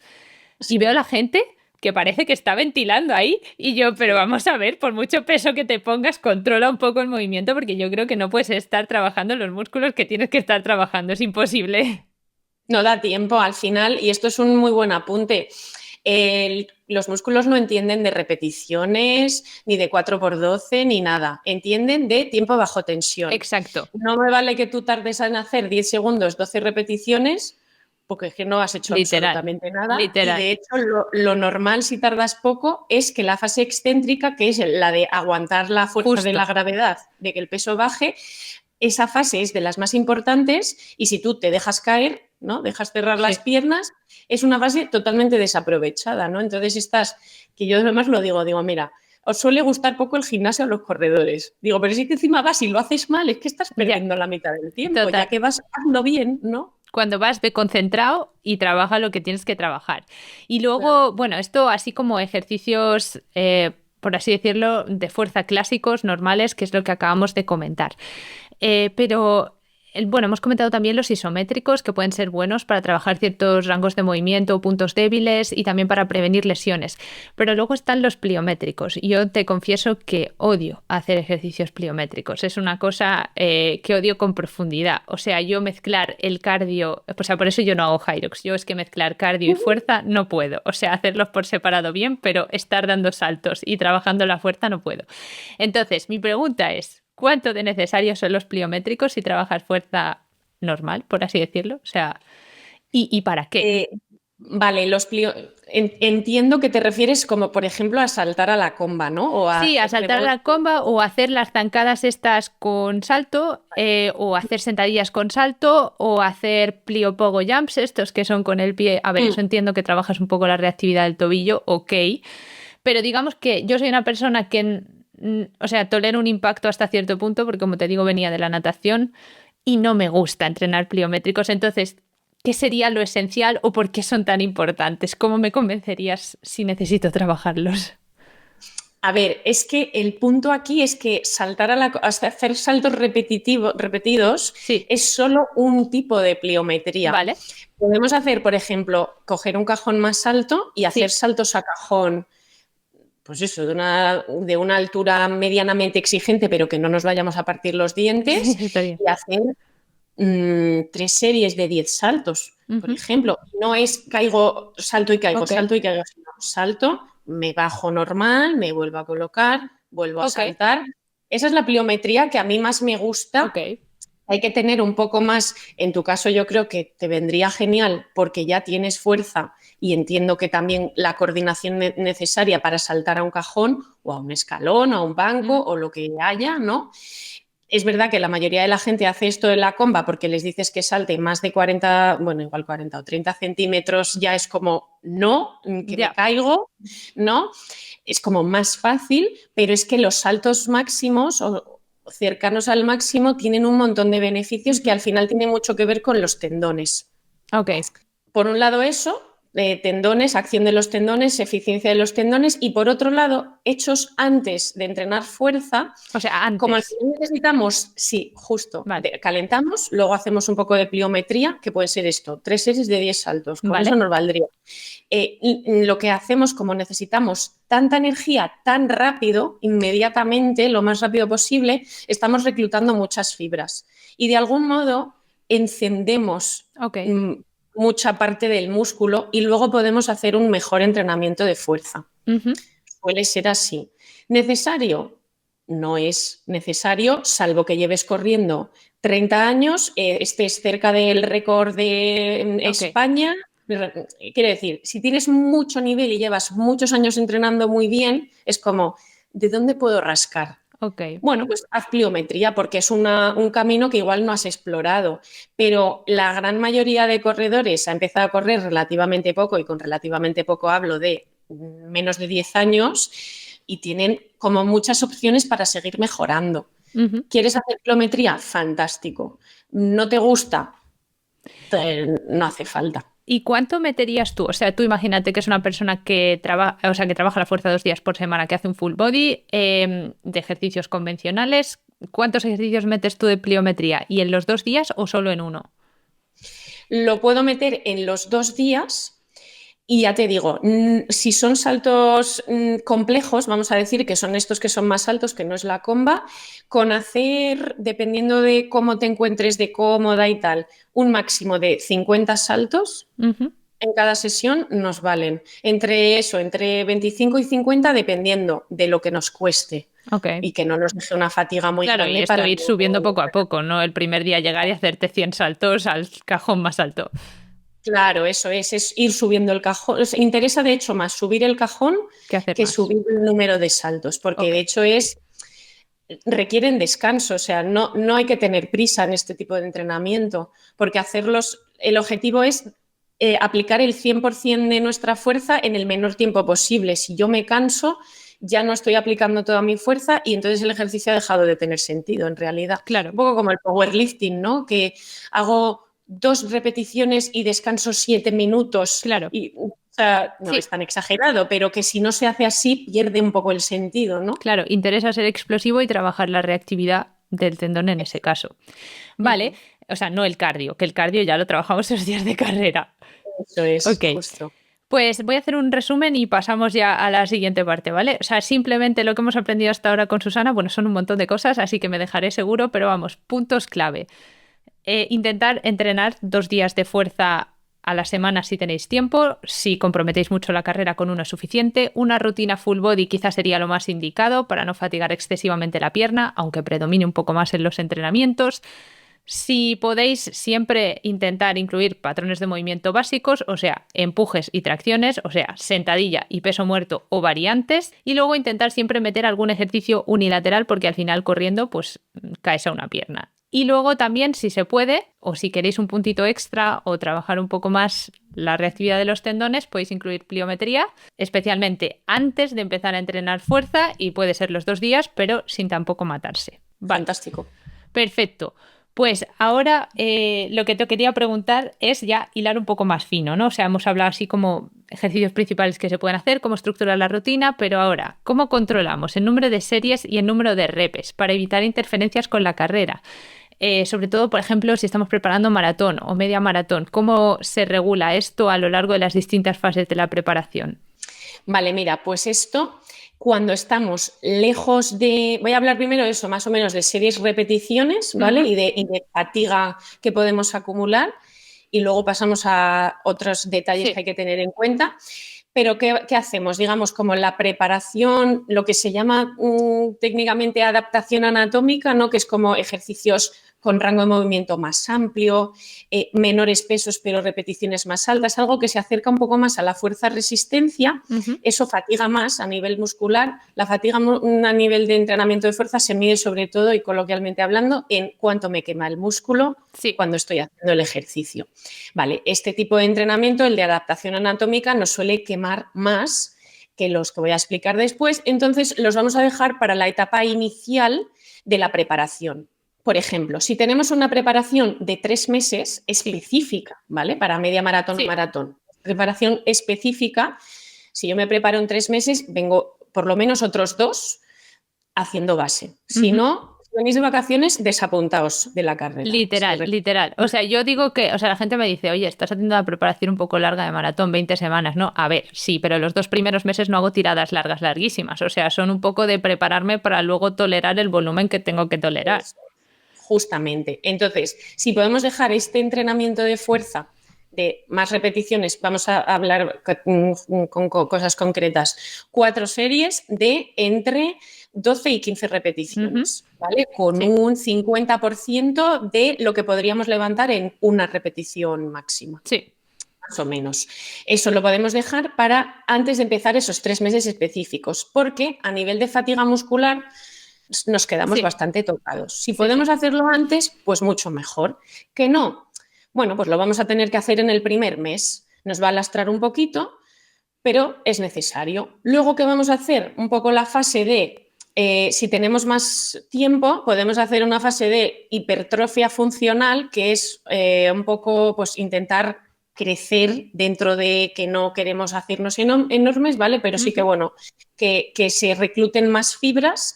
S1: y veo a la gente que parece que está ventilando ahí y yo, pero vamos a ver, por mucho peso que te pongas, controla un poco el movimiento porque yo creo que no puedes estar trabajando los músculos que tienes que estar trabajando, es imposible.
S2: No da tiempo al final, y esto es un muy buen apunte. Los músculos no entienden de repeticiones, ni de 4x12 ni nada. Entienden de tiempo bajo tensión.
S1: Exacto.
S2: No me vale que tú tardes en hacer 10 segundos, 12 repeticiones, porque es que no has hecho
S1: Literal,
S2: absolutamente nada. Y
S1: literal.
S2: de hecho, lo normal si tardas poco es que la fase excéntrica, que es la de aguantar la fuerza de la
S1: Justo.
S2: gravedad, de que el peso baje, esa fase es de las más importantes y si tú te dejas caer, ¿no? Dejas cerrar las
S1: Sí.
S2: piernas, es una fase totalmente desaprovechada, ¿no? Entonces estás, que yo además lo digo, mira, os suele gustar poco el gimnasio a los corredores. Digo, pero si que encima vas y lo haces mal, es que estás
S1: Ya,
S2: perdiendo la mitad del tiempo, ya
S1: total.
S2: que vas hazlo bien, ¿no?
S1: Cuando vas, ve concentrado y trabaja lo que tienes que trabajar. Y
S2: Claro.
S1: luego, bueno, esto así como ejercicios, por así decirlo, de fuerza clásicos, normales, que es lo que acabamos de comentar. Pero bueno, hemos comentado también los isométricos que pueden ser buenos para trabajar ciertos rangos de movimiento o puntos débiles y también para prevenir lesiones. Pero luego están los pliométricos. Yo te confieso que odio hacer ejercicios pliométricos. Es una cosa que odio con profundidad. O sea, yo mezclar el cardio, o sea, por eso yo no hago Hyrox. Yo es que mezclar cardio y fuerza no puedo. O sea, hacerlos por separado bien, pero estar dando saltos y trabajando la fuerza no puedo. Entonces, mi pregunta es, ¿cuánto de necesarios son los pliométricos si trabajas fuerza normal, por así decirlo? O sea, ¿y para qué?
S2: Eh, vale, entiendo que te refieres como, por ejemplo, a saltar a la comba, ¿no? O a
S1: Sí, a
S2: hacer
S1: saltar a la comba o hacer las zancadas estas con salto, o hacer sentadillas con salto, o hacer pliopogo jumps, estos que son con el pie. A ver, eso entiendo que trabajas un poco la reactividad del tobillo, ok. Pero digamos que yo soy una persona que, o sea, tolero un impacto hasta cierto punto, porque como te digo, venía de la natación y no me gusta entrenar pliométricos. Entonces, ¿qué sería lo esencial o por qué son tan importantes? ¿Cómo me convencerías si necesito trabajarlos?
S2: A ver, es que el punto aquí es que hasta hacer saltos repetidos
S1: Sí,
S2: es solo un tipo de pliometría.
S1: vale,
S2: Podemos hacer, por ejemplo, coger un cajón más alto y hacer
S1: sí,
S2: saltos a cajón, pues eso, de una altura medianamente exigente, pero que no nos vayamos a partir los dientes,
S1: está bien.
S2: y hacer 3 series de 10 saltos, por
S1: Ujú,
S2: ejemplo. No es caigo,
S1: ok,
S2: salto y caigo, sino salto, me bajo normal, me vuelvo a colocar, vuelvo a
S1: ok,
S2: saltar. Esa es la pliometría que a mí más me
S1: ok.
S2: gusta. Hay que tener un poco más, en tu caso yo creo que te vendría genial porque ya tienes fuerza y entiendo que también la coordinación necesaria para saltar a un cajón o a un escalón o a un banco
S1: Mm,
S2: o lo que haya, ¿no? Es verdad que la mayoría de la gente hace esto en la comba porque les dices que salte más de 40, bueno, igual 40 o 30 centímetros, ya es como, no, que me
S1: ya.
S2: caigo, ¿no? Es como más fácil, pero es que los saltos máximos o cercanos al máximo tienen un montón de beneficios que
S1: Ujú,
S2: al final tienen mucho que ver con los tendones.
S1: ok.
S2: Por un lado eso, tendones, acción de los tendones, eficiencia de los tendones, y por otro lado, hechos antes de entrenar fuerza,
S1: O sea,
S2: como al
S1: antes.
S2: final necesitamos, sí, justo,
S1: Vale,
S2: calentamos, luego hacemos un poco de pliometría, que puede ser esto, 3 series de 10 saltos, con eso
S1: vale.
S2: nos valdría. Lo que hacemos, como necesitamos tanta energía tan rápido, inmediatamente, lo más rápido posible, estamos reclutando muchas fibras y de algún modo encendemos
S1: Ok.
S2: mm, mucha parte del músculo y luego podemos hacer un mejor entrenamiento de fuerza.
S1: Ujú,
S2: Suele ser así. ¿Necesario? No es necesario, salvo que lleves corriendo 30 años, estés cerca del récord de
S1: ok,
S2: España. Quiere decir, si tienes mucho nivel y llevas muchos años entrenando muy bien, es como, ¿de dónde puedo rascar?
S1: ok.
S2: Bueno, pues haz pliometría porque es un camino que igual no has explorado, pero la gran mayoría de corredores ha empezado a correr relativamente poco y con relativamente poco hablo de menos de 10 años y tienen como muchas opciones para seguir mejorando.
S1: Ujú.
S2: ¿Quieres hacer pliometría? Fantástico. ¿No te gusta? No hace falta.
S1: ¿Y cuánto meterías tú? O sea, tú imagínate que es una persona que trabaja, o sea, que trabaja la fuerza 2 días por semana, que hace un full body de ejercicios convencionales. ¿Cuántos ejercicios metes tú de pliometría? ¿Y en los 2 días o solo en uno?
S2: Lo puedo meter en los 2 días. Y ya te digo, si son saltos complejos, vamos a decir que son estos que son más altos, que no es la comba, con hacer, dependiendo de cómo te encuentres de cómoda y tal, un máximo de 50 saltos
S1: Ujú,
S2: en cada sesión nos valen. Entre eso, entre 25 y 50, dependiendo de lo que nos cueste
S1: ok.
S2: y que no nos deje una fatiga muy
S1: Claro, y
S2: grande
S1: esto
S2: para
S1: ir subiendo
S2: luego.
S1: poco a poco, ¿no? El primer día llegar y hacerte 100 saltos al cajón más alto.
S2: Claro, eso es ir subiendo el cajón. Interesa, de hecho, más subir el cajón
S1: ¿Qué hacer
S2: que
S1: más?
S2: subir el número de saltos, porque
S1: Ok.
S2: de hecho requieren descanso, o sea, no hay que tener prisa en este tipo de entrenamiento, porque el objetivo es aplicar el 100% de nuestra fuerza en el menor tiempo posible. Si yo me canso, ya no estoy aplicando toda mi fuerza y entonces el ejercicio ha dejado de tener sentido en realidad.
S1: Claro,
S2: Un poco como el powerlifting, ¿no? Que hago 2 repeticiones y descanso 7 minutos.
S1: claro.
S2: O sea, no es
S1: Sí,
S2: tan exagerado, pero que si no se hace así pierde un poco el sentido, ¿no?
S1: claro, interesa ser explosivo y trabajar la reactividad del tendón en ese caso. Vale,
S2: Ujú.
S1: O sea, no el cardio, que el cardio ya lo trabajamos en los días de carrera.
S2: Eso es,
S1: Ok.
S2: justo.
S1: Pues voy a hacer un resumen y pasamos ya a la siguiente parte, ¿vale? O sea, simplemente lo que hemos aprendido hasta ahora con Susana, bueno, son un montón de cosas, así que me dejaré seguro, pero vamos, puntos clave. Intentar entrenar 2 días de fuerza a la semana si tenéis tiempo. Si comprometéis mucho la carrera, con uno es suficiente. Una rutina full body quizás sería lo más indicado para no fatigar excesivamente la pierna, aunque predomine un poco más en los entrenamientos. Si podéis, siempre intentar incluir patrones de movimiento básicos, o sea, empujes y tracciones, o sea, sentadilla y peso muerto o variantes, y luego intentar siempre meter algún ejercicio unilateral porque al final corriendo pues caes a una pierna. Y luego también, si se puede, o si queréis un puntito extra o trabajar un poco más la reactividad de los tendones, podéis incluir pliometría, especialmente antes de empezar a entrenar fuerza, y puede ser los 2 días, pero sin tampoco matarse. Vale.
S2: Fantástico.
S1: Perfecto. Pues ahora lo que te quería preguntar es ya hilar un poco más fino, ¿no? O sea, hemos hablado así como ejercicios principales que se pueden hacer, cómo estructurar la rutina, pero ahora, ¿cómo controlamos el número de series y el número de repes para evitar interferencias con la carrera? Sobre todo, por ejemplo, si estamos preparando maratón o media maratón, ¿cómo se regula esto a lo largo de las distintas fases de la preparación?
S2: Vale, mira, pues esto, cuando estamos lejos de, voy a hablar primero de eso, más o menos de series repeticiones, ¿vale?
S1: Uh-huh.
S2: Y de fatiga que podemos acumular, y luego pasamos a otros detalles
S1: Sí.
S2: que hay que tener en cuenta. Pero ¿qué hacemos? Digamos, como la preparación, lo que se llama técnicamente adaptación anatómica, ¿no? Que es como ejercicios con rango de movimiento más amplio, menores pesos pero repeticiones más altas, algo que se acerca un poco más a la fuerza-resistencia.
S1: Uh-huh.
S2: Eso fatiga más a nivel muscular. La fatiga a nivel de entrenamiento de fuerza se mide sobre todo, y coloquialmente hablando, en cuánto me quema el músculo
S1: Sí.
S2: cuando estoy haciendo el ejercicio. Vale, este tipo de entrenamiento, el de adaptación anatómica, nos suele quemar más que los que voy a explicar después, entonces los vamos a dejar para la etapa inicial de la preparación. Por ejemplo, si tenemos una preparación de 3 meses específica, ¿vale? Para media maratón o maratón, preparación específica, si yo me preparo en 3 meses, vengo por lo menos otros 2 haciendo base. Si no, si venís de vacaciones, desapuntaos de la carrera.
S1: Literal. O sea, yo digo que, o sea, la gente me dice, oye, estás haciendo una preparación un poco larga de maratón, 20 semanas, ¿no? A ver, sí, pero los 2 primeros meses no hago tiradas largas, larguísimas. O sea, son un poco de prepararme para luego tolerar el volumen que tengo que tolerar.
S2: Justamente. Entonces, si podemos dejar este entrenamiento de fuerza de más repeticiones, vamos a hablar con cosas concretas, 4 series de entre 12 y 15 repeticiones, ¿vale? Con un 50% de lo que podríamos levantar en una repetición máxima.
S1: Sí.
S2: Más o menos. Eso lo podemos dejar para antes de empezar esos 3 meses específicos, porque a nivel de fatiga muscular nos quedamos bastante tocados. Si podemos hacerlo antes, pues mucho mejor. Que no, bueno, pues lo vamos a tener que hacer en el primer mes. Nos va a lastrar un poquito, pero es necesario. Luego, ¿qué vamos a hacer? Un poco la fase de, si tenemos más tiempo, podemos hacer una fase de hipertrofia funcional, que es un poco pues intentar crecer dentro de que no queremos hacernos enormes, ¿vale? Pero sí que, bueno, que se recluten más fibras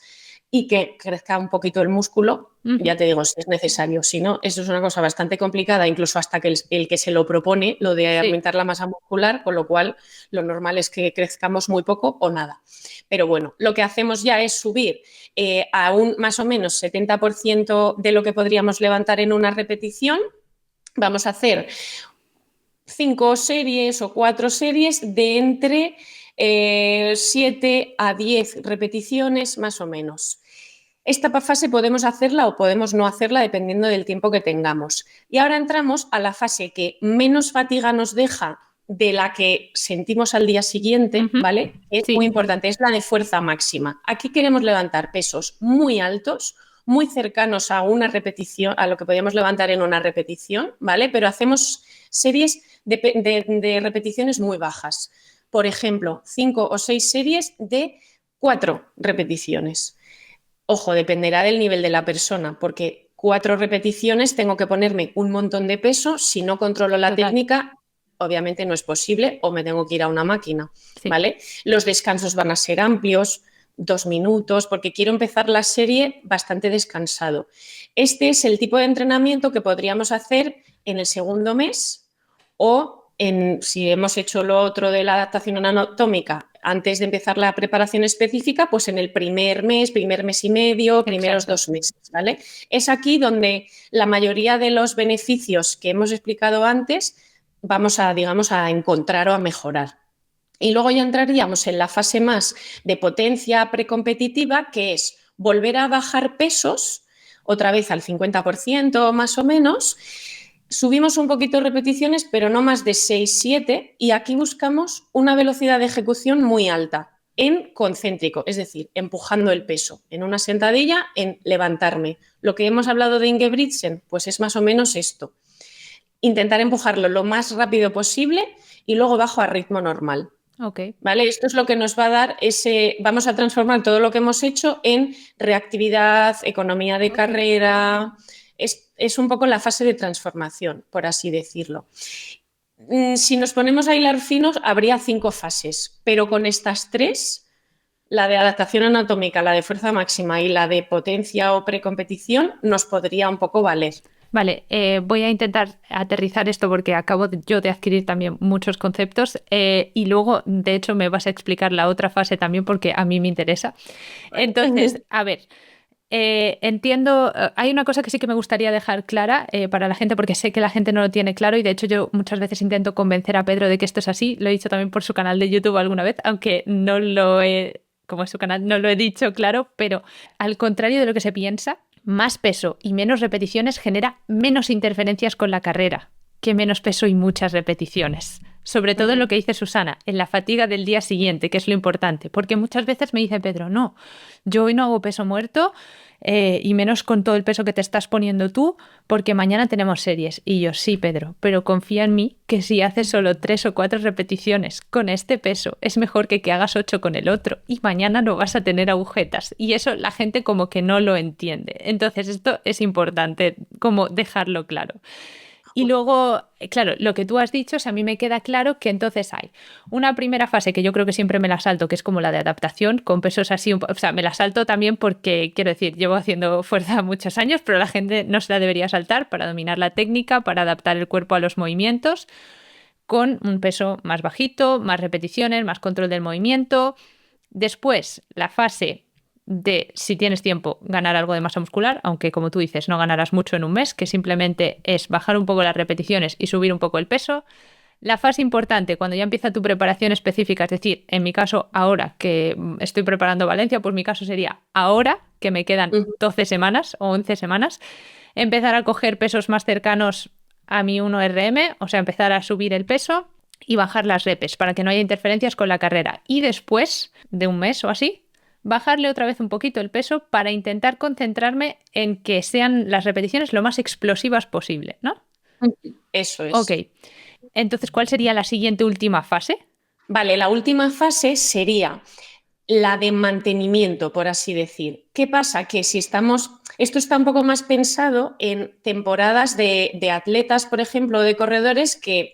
S2: y que crezca un poquito el músculo. Ya te digo, si es necesario. Si no, eso es una cosa bastante complicada, incluso hasta que el que se lo propone, lo de aumentar la masa muscular, con lo cual lo normal es que crezcamos muy poco o nada. Pero bueno, lo que hacemos ya es subir a un más o menos 70% de lo que podríamos levantar en una repetición. Vamos a hacer 5 series o 4 series de entre 7 a 10 repeticiones más o menos. Esta fase podemos hacerla o podemos no hacerla dependiendo del tiempo que tengamos. Y ahora entramos a la fase que menos fatiga nos deja de la que sentimos al día siguiente, ¿vale? Es muy importante, es la de fuerza máxima. Aquí queremos levantar pesos muy altos, muy cercanos a una repetición, a lo que podríamos levantar en una repetición, ¿vale? Pero hacemos series de repeticiones muy bajas. Por ejemplo, 5 o 6 series de 4 repeticiones. Ojo, dependerá del nivel de la persona, porque 4 repeticiones tengo que ponerme un montón de peso. Si no controlo la técnica, obviamente no es posible, o me tengo que ir a una máquina, ¿vale? Los descansos van a ser amplios, 2 minutos, porque quiero empezar la serie bastante descansado. Este es el tipo de entrenamiento que podríamos hacer en el segundo mes o si hemos hecho lo otro de la adaptación anatómica antes de empezar la preparación específica, pues en el primer mes y medio, primeros
S1: Exacto.
S2: 2 meses, ¿vale? Es aquí donde la mayoría de los beneficios que hemos explicado antes vamos a, digamos, a encontrar o a mejorar. Y luego ya entraríamos en la fase más de potencia precompetitiva, que es volver a bajar pesos, otra vez al 50% más o menos. Subimos un poquito repeticiones, pero no más de 6-7, y aquí buscamos una velocidad de ejecución muy alta en concéntrico, es decir, empujando el peso en una sentadilla, en levantarme. Lo que hemos hablado de Ingebrigtsen, pues es más o menos esto. Intentar empujarlo lo más rápido posible y luego bajo a ritmo normal.
S1: Ok.
S2: ¿Vale? Esto es lo que nos va a dar vamos a transformar todo lo que hemos hecho en reactividad, economía de carrera. Es un poco la fase de transformación, por así decirlo. Si nos ponemos a hilar finos, habría 5 fases, pero con estas 3, la de adaptación anatómica, la de fuerza máxima y la de potencia o precompetición, nos podría un poco valer.
S1: Vale, voy a intentar aterrizar esto porque acabo yo de adquirir también muchos conceptos y luego, de hecho, me vas a explicar la otra fase también porque a mí me interesa. Entonces, a ver, entiendo, hay una cosa que sí que me gustaría dejar clara para la gente porque sé que la gente no lo tiene claro y de hecho yo muchas veces intento convencer a Pedro de que esto es así. Lo he dicho también por su canal de YouTube alguna vez, aunque no lo he, como es su canal, no lo he dicho claro, pero al contrario de lo que se piensa, más peso y menos repeticiones genera menos interferencias con la carrera que menos peso y muchas repeticiones. Sobre todo en lo que dice Susana, en la fatiga del día siguiente, que es lo importante. Porque muchas veces me dice Pedro, no, yo hoy no hago peso muerto y menos con todo el peso que te estás poniendo tú, porque mañana tenemos series. Y yo, sí, Pedro, pero confía en mí que si haces solo 3 o 4 repeticiones con este peso, es mejor que hagas 8 con el otro y mañana no vas a tener agujetas. Y eso la gente como que no lo entiende. Entonces esto es importante, como dejarlo claro. Y luego, claro, lo que tú has dicho, o sea, a mí me queda claro que entonces hay una primera fase que yo creo que siempre me la salto, que es como la de adaptación, con pesos así, o sea, me la salto también porque, quiero decir, llevo haciendo fuerza muchos años, pero la gente no se la debería saltar para dominar la técnica, para adaptar el cuerpo a los movimientos, con un peso más bajito, más repeticiones, más control del movimiento. Después, la fase de, si tienes tiempo, ganar algo de masa muscular, aunque como tú dices, no ganarás mucho en un mes, que simplemente es bajar un poco las repeticiones y subir un poco el peso. La fase importante, cuando ya empieza tu preparación específica, es decir, en mi caso, ahora que estoy preparando Valencia, pues mi caso sería ahora, que me quedan 12 semanas o 11 semanas, empezar a coger pesos más cercanos a mi 1RM, o sea, empezar a subir el peso y bajar las repes para que no haya interferencias con la carrera. Y después de un mes o así, bajarle otra vez un poquito el peso para intentar concentrarme en que sean las repeticiones lo más explosivas posible, ¿no?
S2: Eso
S1: Ok.
S2: es.
S1: Entonces, ¿cuál sería la siguiente última fase?
S2: Vale, la última fase sería la de mantenimiento, por así decir. ¿Qué pasa? Que si estamos, esto está un poco más pensado en temporadas de atletas, por ejemplo, de corredores que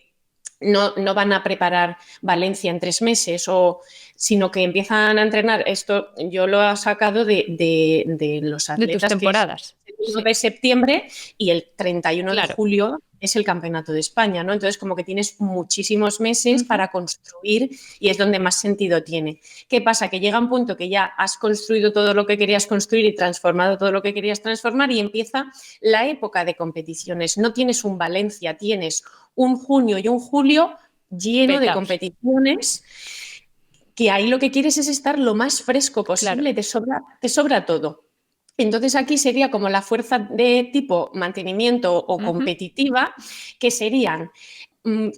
S2: no van a preparar Valencia en 3 meses, sino que empiezan a entrenar. Esto yo lo he sacado de los
S1: De tus
S2: atletas que es
S1: temporadas.
S2: el 1
S1: Sí,
S2: de septiembre y el 31 de
S1: claro.
S2: julio es el Campeonato de España, ¿no? Entonces, como que tienes muchísimos meses para construir y es donde más sentido tiene. ¿Qué pasa? Que llega un punto que ya has construido todo lo que querías construir y transformado todo lo que querías transformar y empieza la época de competiciones. No tienes un Valencia, tienes un junio y un julio lleno de
S1: Petaos.
S2: competiciones que ahí lo que quieres es estar lo más fresco
S1: Claro.
S2: posible, te sobra todo. Entonces aquí sería como la fuerza de tipo mantenimiento o competitiva, que serían,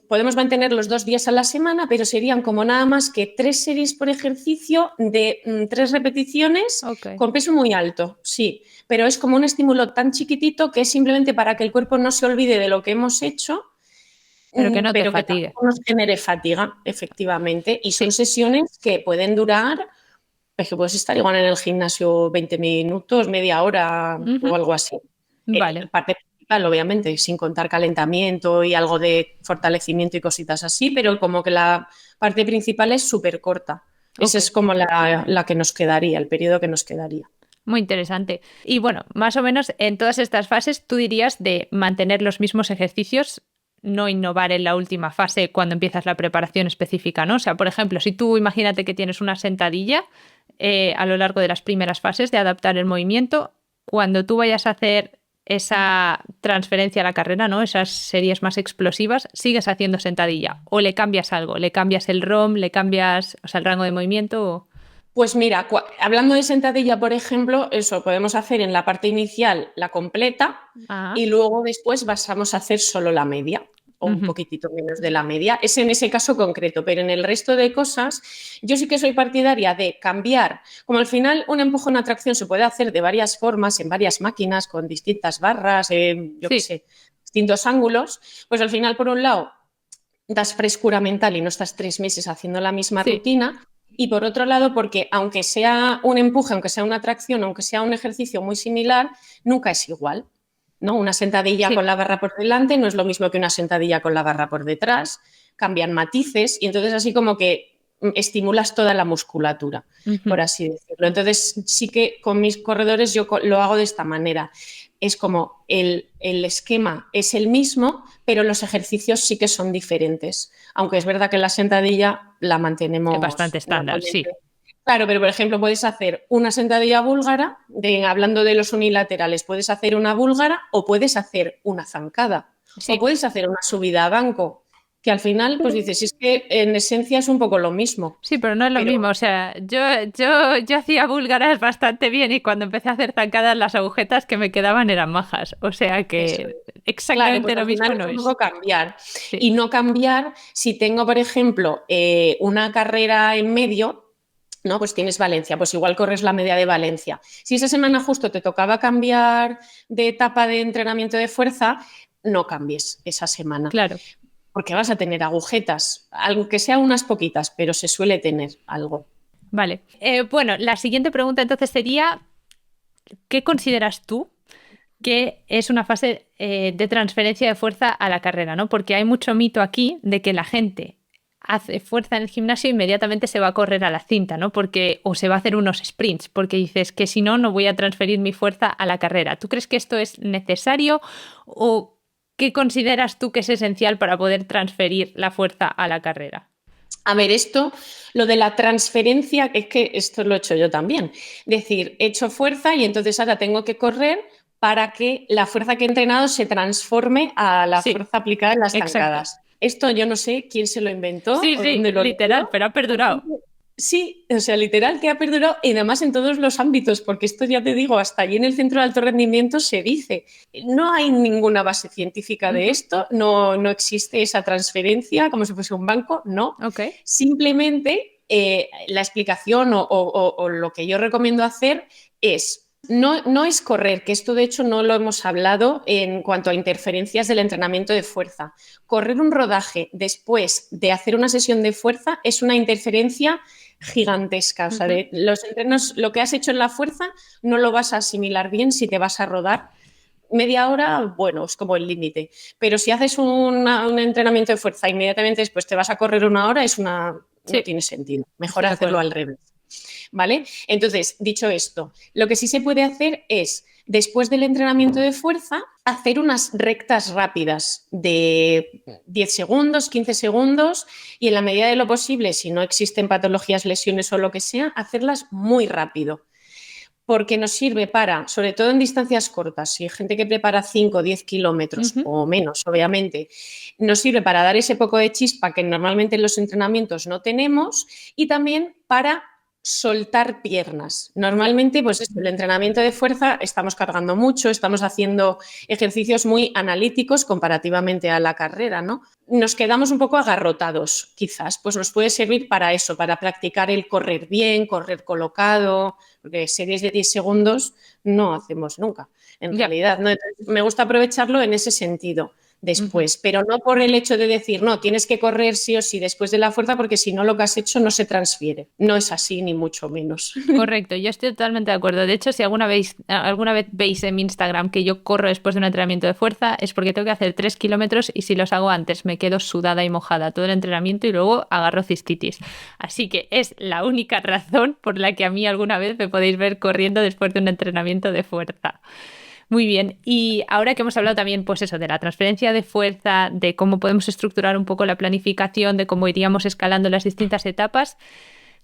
S2: podemos mantener los 2 días a la semana, pero serían como nada más que 3 series por ejercicio de 3 repeticiones
S1: Ok.
S2: con peso muy alto, sí, pero es como un estímulo tan chiquitito que es simplemente para que el cuerpo no se olvide de lo que hemos hecho,
S1: Pero que no te
S2: pero que
S1: fatigue.
S2: tampoco nos genere fatiga, efectivamente, y son
S1: Sí.
S2: sesiones que pueden durar, es que puedes estar igual en el gimnasio 20 minutos, media hora o algo así.
S1: Vale.
S2: Parte principal, obviamente, sin contar calentamiento y algo de fortalecimiento y cositas así, pero como que la parte principal es súper corta. Esa
S1: Ok.
S2: es como la que nos quedaría, el periodo que nos quedaría.
S1: Muy interesante. Y bueno, más o menos en todas estas fases, tú dirías de mantener los mismos ejercicios, no innovar en la última fase cuando empiezas la preparación específica, ¿no? O sea, por ejemplo, si tú imagínate que tienes una sentadilla a lo largo de las primeras fases de adaptar el movimiento, cuando tú vayas a hacer esa transferencia a la carrera, ¿no? Esas series más explosivas, sigues haciendo sentadilla o le cambias algo, le cambias el ROM, le cambias, o sea, el rango de movimiento.
S2: Pues mira, hablando de sentadilla, por ejemplo, eso podemos hacer en la parte inicial la completa
S1: Ah,
S2: y luego después pasamos a hacer solo la media o un
S1: ujú.
S2: poquitito menos de la media. Es en ese caso concreto, pero en el resto de cosas yo sí que soy partidaria de cambiar. Como al final un empuje, una tracción se puede hacer de varias formas, en varias máquinas, con distintas barras, yo qué
S1: Sí,
S2: sé, distintos ángulos, pues al final, por un lado, das frescura mental y no estás 3 meses haciendo la misma
S1: sí.
S2: rutina. Y por otro lado, porque aunque sea un empuje, aunque sea una tracción, aunque sea un ejercicio muy similar, nunca es igual, ¿no? Una sentadilla con
S1: Sí,
S2: la barra por delante no es lo mismo que una sentadilla con la barra por detrás, cambian matices y entonces así como que estimulas toda la musculatura,
S1: ujú.
S2: por así decirlo. Entonces sí que con mis corredores yo lo hago de esta manera. Es como el esquema es el mismo, pero los ejercicios sí que son diferentes. Aunque es verdad que la sentadilla la
S1: Es bastante
S2: mantenemos
S1: estándar,
S2: normalmente.
S1: sí.
S2: Claro, pero por ejemplo puedes hacer una sentadilla búlgara, hablando de los unilaterales, puedes hacer una búlgara o puedes hacer una zancada o
S1: Sí,
S2: puedes hacer una subida a banco, que al final pues dices, es que en esencia es un poco lo mismo,
S1: sí, pero no es lo
S2: pero
S1: mismo. O sea, yo hacía búlgaras bastante bien y cuando empecé a hacer zancadas las agujetas que me quedaban eran majas. O sea
S2: eso
S1: que
S2: es. Claro,
S1: exactamente
S2: pues
S1: lo
S2: al
S1: mismo
S2: final
S1: no
S2: es un
S1: es.
S2: poco cambiar.
S1: Sí.
S2: Y no cambiar si tengo, por ejemplo, una carrera en medio, ¿no? Pues tienes Valencia, pues igual corres la media de Valencia. Si esa semana justo te tocaba cambiar de etapa de entrenamiento de fuerza, no cambies esa semana,
S1: Claro.
S2: porque vas a tener agujetas, aunque sea unas poquitas, pero se suele tener algo.
S1: Vale. Bueno, la siguiente pregunta entonces sería, ¿qué consideras tú que es una fase de transferencia de fuerza a la carrera, ¿no? Porque hay mucho mito aquí de que la gente hace fuerza en el gimnasio e inmediatamente se va a correr a la cinta, ¿no? Porque, o se va a hacer unos sprints, porque dices que si no, no voy a transferir mi fuerza a la carrera. ¿Tú crees que esto es necesario o qué consideras tú que es esencial para poder transferir la fuerza a la carrera?
S2: A ver, lo de la transferencia, es que esto lo he hecho yo también. Decir, he hecho fuerza y entonces ahora tengo que correr para que la fuerza que he entrenado se transforme a la
S1: Sí,
S2: fuerza aplicada en las
S1: exacto.
S2: zancadas. Esto yo no sé quién se lo inventó
S1: Sí,
S2: o
S1: sí,
S2: dónde lo
S1: literal,
S2: leyó.
S1: pero ha perdurado.
S2: Sí, o sea, literal que ha perdurado y además en todos los ámbitos, porque esto ya te digo, hasta allí en el centro de alto rendimiento se dice, no hay ninguna base científica de
S1: Ujú.
S2: esto, no, no existe esa transferencia como si fuese un banco, no.
S1: Ok.
S2: Simplemente la explicación o lo que yo recomiendo hacer es no, no es correr, que esto de hecho no lo hemos hablado en cuanto a interferencias del entrenamiento de fuerza. Correr un rodaje después de hacer una sesión de fuerza es una interferencia gigantesca. O sea,
S1: Ujú.
S2: de los entrenos, lo que has hecho en la fuerza no lo vas a asimilar bien si te vas a rodar. Media hora, bueno, es como el límite. Pero si haces un entrenamiento de fuerza inmediatamente después te vas a correr una hora, no
S1: Sí,
S2: tiene sentido. Mejor
S1: estoy de
S2: hacerlo
S1: acuerdo.
S2: al revés. ¿Vale? Entonces, dicho esto, lo que sí se puede hacer es, después del entrenamiento de fuerza, hacer unas rectas rápidas de 10 segundos, 15 segundos y en la medida de lo posible, si no existen patologías, lesiones o lo que sea, hacerlas muy rápido. Porque nos sirve para, sobre todo en distancias cortas, si hay gente que prepara 5 o 10 kilómetros
S1: Ujú.
S2: o menos, obviamente, nos sirve para dar ese poco de chispa que normalmente en los entrenamientos no tenemos y también para soltar piernas. Normalmente, pues el entrenamiento de fuerza estamos cargando mucho, estamos haciendo ejercicios muy analíticos comparativamente a la carrera, ¿no? Nos quedamos un poco agarrotados, quizás, pues nos puede servir para eso, para practicar el correr bien, correr colocado, porque series de 10 segundos no hacemos nunca, en
S1: Ya.
S2: realidad, ¿no? Entonces, me gusta aprovecharlo en ese sentido, después, pero no por el hecho de decir, no, tienes que correr sí o sí después de la fuerza porque si no lo que has hecho no se transfiere. No es así, ni mucho menos.
S1: Correcto, yo estoy totalmente de acuerdo. De hecho, si alguna vez veis en mi Instagram que yo corro después de un entrenamiento de fuerza, es porque tengo que hacer 3 kilómetros y si los hago antes me quedo sudada y mojada todo el entrenamiento y luego agarro cistitis. Así que es la única razón por la que a mí alguna vez me podéis ver corriendo después de un entrenamiento de fuerza. Muy bien, y ahora que hemos hablado también, pues eso, de la transferencia de fuerza, de cómo podemos estructurar un poco la planificación, de cómo iríamos escalando las distintas etapas,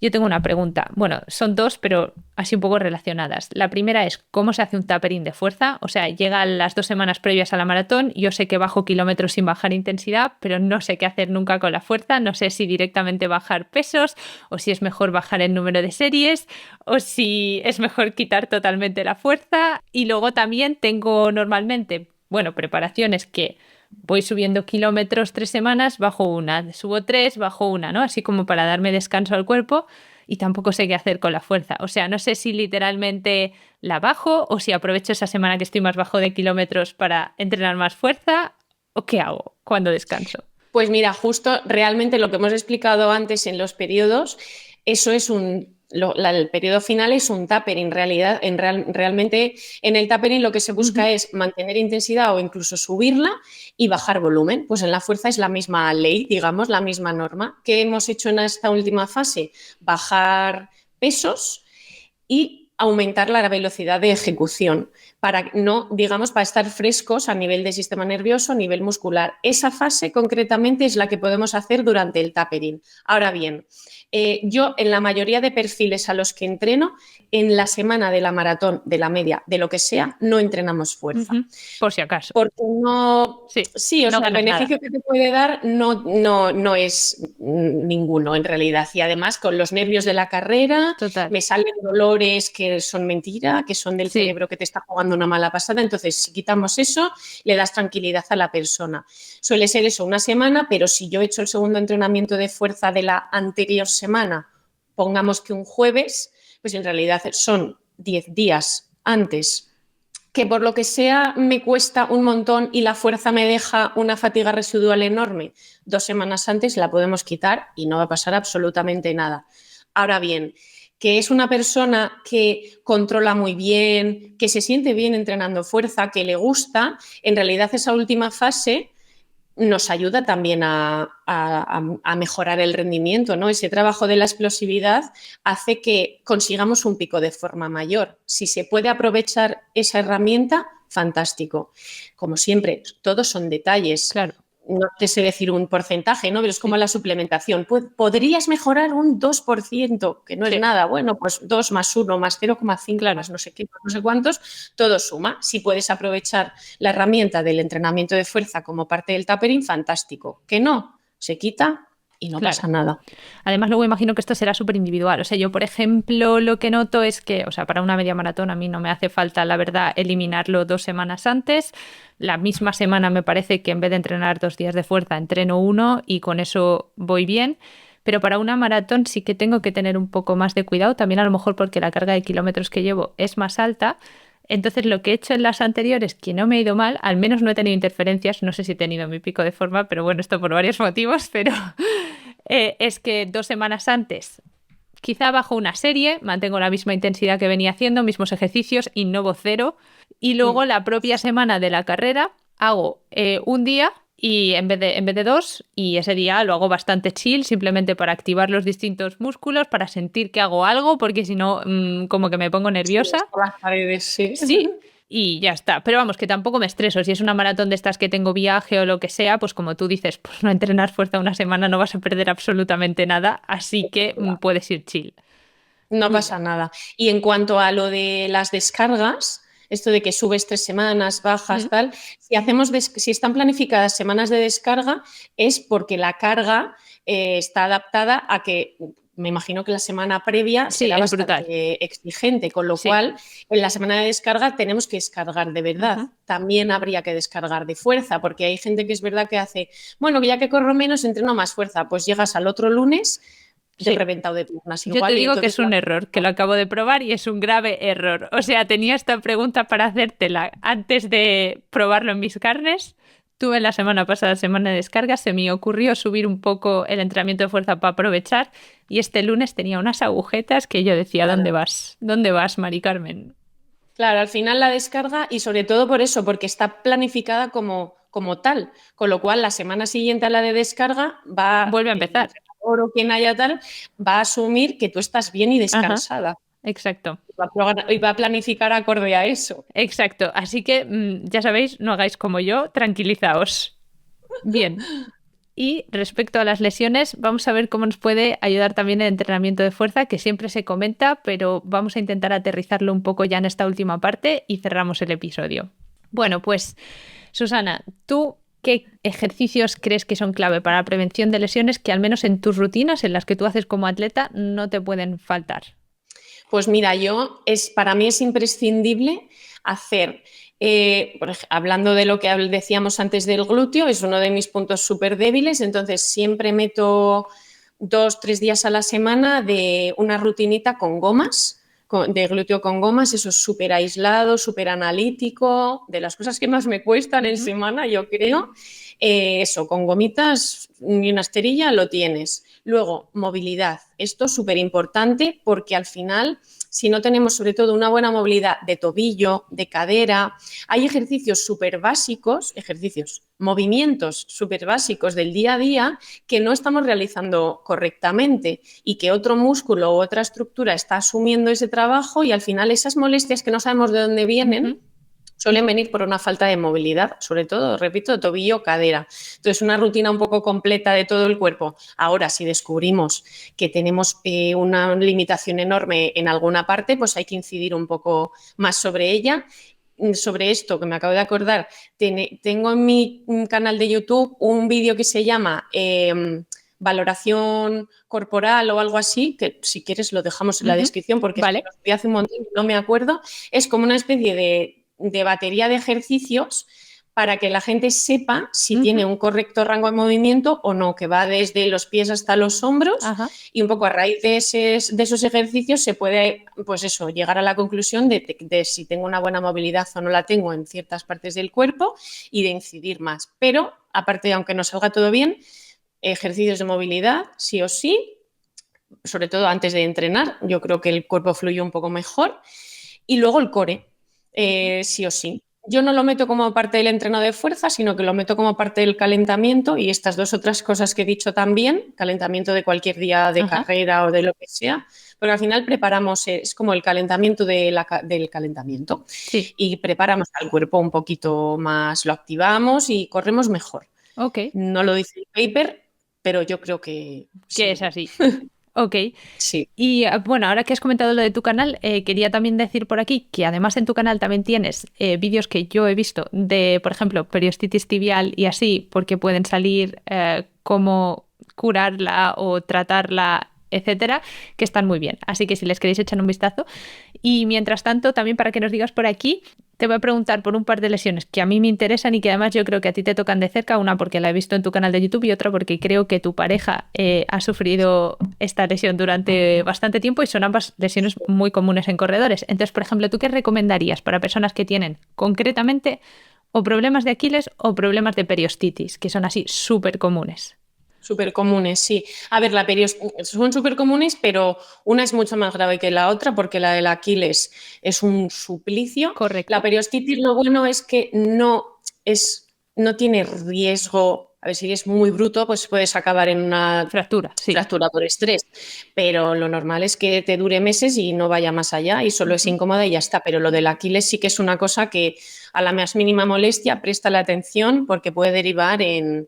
S1: yo tengo una pregunta. Bueno, son dos, pero así un poco relacionadas. La primera es, ¿cómo se hace un tapering de fuerza? O sea, llega las 2 semanas previas a la maratón, yo sé que bajo kilómetros sin bajar intensidad, pero no sé qué hacer nunca con la fuerza, no sé si directamente bajar pesos, o si es mejor bajar el número de series, o si es mejor quitar totalmente la fuerza. Y luego también tengo normalmente, bueno, preparaciones que voy subiendo kilómetros 3 semanas, bajo una, subo tres, bajo una, ¿no? Así como para darme descanso al cuerpo y tampoco sé qué hacer con la fuerza. O sea, no sé si literalmente la bajo o si aprovecho esa semana que estoy más bajo de kilómetros para entrenar más fuerza o qué hago cuando descanso.
S2: Pues mira, justo realmente lo que hemos explicado antes en los periodos, eso es el periodo final es un tapering. Realmente en el tapering lo que se busca es mantener intensidad o incluso subirla y bajar volumen. Pues en la fuerza es la misma ley, digamos, la misma norma. ¿Qué hemos hecho en esta última fase? Bajar pesos y aumentar la velocidad de ejecución para no, digamos, para estar frescos a nivel de sistema nervioso, a nivel muscular. Esa fase concretamente es la que podemos hacer durante el tapering. Ahora bien, yo en la mayoría de perfiles a los que entreno, en la semana de la maratón, de la media, de lo que sea, no entrenamos fuerza.
S1: Por si acaso.
S2: Porque no, sí, o
S1: no
S2: sea, el beneficio
S1: nada.
S2: que te puede dar no es ninguno en realidad. Y además con los nervios de la carrera
S1: Total.
S2: me salen dolores que son mentira, que son del
S1: Sí.
S2: cerebro que te está jugando una mala pasada. Entonces, si quitamos eso, le das tranquilidad a la persona. Suele ser eso, una semana, pero si yo he hecho el segundo entrenamiento de fuerza de la anterior semana, pongamos que un jueves, pues en realidad son 10 días antes que por lo que sea me cuesta un montón y la fuerza me deja una fatiga residual enorme. 2 semanas antes la podemos quitar y no va a pasar absolutamente nada. Ahora bien, que es una persona que controla muy bien, que se siente bien entrenando fuerza, que le gusta, en realidad esa última fase nos ayuda también a mejorar el rendimiento, ¿no? Ese trabajo de la explosividad hace que consigamos un pico de forma mayor. Si se puede aprovechar esa herramienta, fantástico. Como siempre, todos son detalles.
S1: Claro.
S2: No te sé decir un porcentaje, ¿no? Pero es como la suplementación. Podrías mejorar un 2%, que no es nada. Bueno, pues 2 más 1 más 0,5
S1: Claro.
S2: más no sé qué, no sé cuántos, todo suma. Si puedes aprovechar la herramienta del entrenamiento de fuerza como parte del tapering, fantástico. Que no, se quita y no pasa nada.
S1: Además, luego imagino que esto será súper individual. O sea, yo, por ejemplo, lo que noto es que, o sea, para una media maratón a mí no me hace falta, la verdad, eliminarlo 2 semanas antes. La misma semana me parece que en vez de entrenar 2 días de fuerza, entreno uno y con eso voy bien. Pero para una maratón sí que tengo que tener un poco más de cuidado, también a lo mejor porque la carga de kilómetros que llevo es más alta. Entonces, lo que he hecho en las anteriores, que no me ha ido mal, al menos no he tenido interferencias, no sé si he tenido mi pico de forma, pero bueno, esto por varios motivos, pero es que 2 semanas antes quizá bajo una serie, mantengo la misma intensidad que venía haciendo, mismos ejercicios, innovo cero, y luego la propia semana de la carrera hago un día y en vez de dos, y ese día lo hago bastante chill, simplemente para activar los distintos músculos, para sentir que hago algo, porque si no, como que me pongo nerviosa.
S2: Sí, las paredes, sí.
S1: Sí, y ya está. Pero vamos, que tampoco me estreso. Si es una maratón de estas que tengo viaje o lo que sea, pues como tú dices, pues no entrenar fuerza una semana no vas a perder absolutamente nada, así que puedes ir chill.
S2: No pasa nada. Y en cuanto a lo de las descargas, esto de que subes 3 semanas, bajas, tal, si están planificadas semanas de descarga, es porque la carga está adaptada a que, me imagino que la semana previa
S1: Sí,
S2: será
S1: es
S2: bastante
S1: brutal.
S2: exigente, con lo
S1: Sí.
S2: cual en la semana de descarga tenemos que descargar de verdad. También habría que descargar de fuerza, porque hay gente que es verdad que hace, bueno, ya que corro menos, entreno más fuerza, pues llegas al otro lunes de reventado de piernas
S1: Yo te
S2: igual y
S1: digo que es
S2: entonces
S1: un error, que lo acabo de probar y es un grave error. O sea, tenía esta pregunta para hacértela antes de probarlo en mis carnes. tuve la semana pasada semana de descarga, se me ocurrió subir un poco el entrenamiento de fuerza para aprovechar y este lunes tenía unas agujetas que yo decía, ¿dónde
S2: Claro.
S1: vas? ¿Dónde vas, Mari Carmen?
S2: Claro, al final la descarga y sobre todo por eso, porque está planificada como tal, con lo cual la semana siguiente a la de descarga va,
S1: Vuelve a
S2: el
S1: empezar.
S2: entrenador o quien haya tal, va a asumir que tú estás bien y
S1: Ajá,
S2: descansada
S1: exacto.
S2: y va a planificar acorde a eso.
S1: Exacto. Así que ya sabéis, no hagáis como yo, tranquilizaos. Bien. Y respecto a las lesiones, vamos a ver cómo nos puede ayudar también el entrenamiento de fuerza, que siempre se comenta, pero vamos a intentar aterrizarlo un poco ya en esta última parte y cerramos el episodio. Bueno, pues Susana, ¿tú qué ejercicios crees que son clave para la prevención de lesiones que al menos en tus rutinas, en las que tú haces como atleta, no te pueden faltar?
S2: Pues mira, para mí es imprescindible hacer, hablando de lo que decíamos antes del glúteo, es uno de mis puntos súper débiles, entonces siempre meto 2, 3 días a la semana de una rutinita con gomas, de glúteo con gomas, eso es súper aislado, súper analítico, de las cosas que más me cuestan en
S1: Ujú.
S2: semana, yo creo. Eso, con gomitas y una esterilla lo tienes. Luego, movilidad. Esto es súper importante porque al final, si no tenemos sobre todo una buena movilidad de tobillo, de cadera, hay ejercicios súper básicos, movimientos súper básicos del día a día que no estamos realizando correctamente y que otro músculo u otra estructura está asumiendo ese trabajo y al final esas molestias que no sabemos de dónde vienen
S1: Ujú.
S2: suelen venir por una falta de movilidad, sobre todo, repito, tobillo, cadera. Entonces, una rutina un poco completa de todo el cuerpo. Ahora, si descubrimos que tenemos una limitación enorme en alguna parte, pues hay que incidir un poco más sobre ella. Sobre esto que me acabo de acordar, tengo en mi canal de YouTube un vídeo que se llama valoración corporal o algo así, que si quieres lo dejamos en la
S1: Ujú.
S2: descripción porque es que
S1: Vale.
S2: lo vi hace un montón y no me acuerdo. Es como una especie de batería de ejercicios para que la gente sepa si tiene
S1: Ujú.
S2: un correcto rango de movimiento o no, que va desde los pies hasta los hombros
S1: Ajá.
S2: y un poco a raíz de esos ejercicios se puede, pues eso, llegar a la conclusión de si tengo una buena movilidad o no la tengo en ciertas partes del cuerpo y de incidir más. Pero, aparte, aunque no salga todo bien, ejercicios de movilidad, sí o sí, sobre todo antes de entrenar, yo creo que el cuerpo fluye un poco mejor. Y luego el core,
S1: Ujú.
S2: sí o sí. Yo no lo meto como parte del entreno de fuerza, sino que lo meto como parte del calentamiento y estas dos otras cosas que he dicho también, calentamiento de cualquier día de
S1: Ajá.
S2: carrera o de lo que sea, porque al final preparamos, es como el calentamiento del calentamiento
S1: Sí.
S2: y preparamos al cuerpo un poquito más, lo activamos y corremos mejor.
S1: Ok.
S2: No lo dice el paper, pero yo creo que
S1: Que es
S2: sirve.
S1: así. Ok.
S2: Sí.
S1: Y bueno, ahora que has comentado lo de tu canal, quería también decir por aquí que además en tu canal también tienes vídeos que yo he visto de, por ejemplo, periostitis tibial y así, porque pueden salir cómo curarla o tratarla, etcétera, que están muy bien. Así que si les queréis echar un vistazo. Y mientras tanto, también para que nos digas por aquí, te voy a preguntar por un par de lesiones que a mí me interesan y que además yo creo que a ti te tocan de cerca, una porque la he visto en tu canal de YouTube y otra porque creo que tu pareja ha sufrido esta lesión durante bastante tiempo y son ambas lesiones muy comunes en corredores. Entonces, por ejemplo, ¿tú qué recomendarías para personas que tienen concretamente o problemas de Aquiles o problemas de periostitis, que son así súper comunes?
S2: Súper comunes, sí. A ver, son súper comunes, pero una es mucho más grave que la otra porque la del Aquiles es un suplicio. La
S1: Correcto.
S2: periostitis lo bueno es que no tiene riesgo. A ver, si es muy bruto, pues puedes acabar en una
S1: Fractura, sí.
S2: fractura por estrés, pero lo normal es que te dure meses y no vaya más allá y solo es
S1: Ujú.
S2: incómoda y ya está. Pero lo del Aquiles sí que es una cosa que a la más mínima molestia presta la atención porque puede derivar en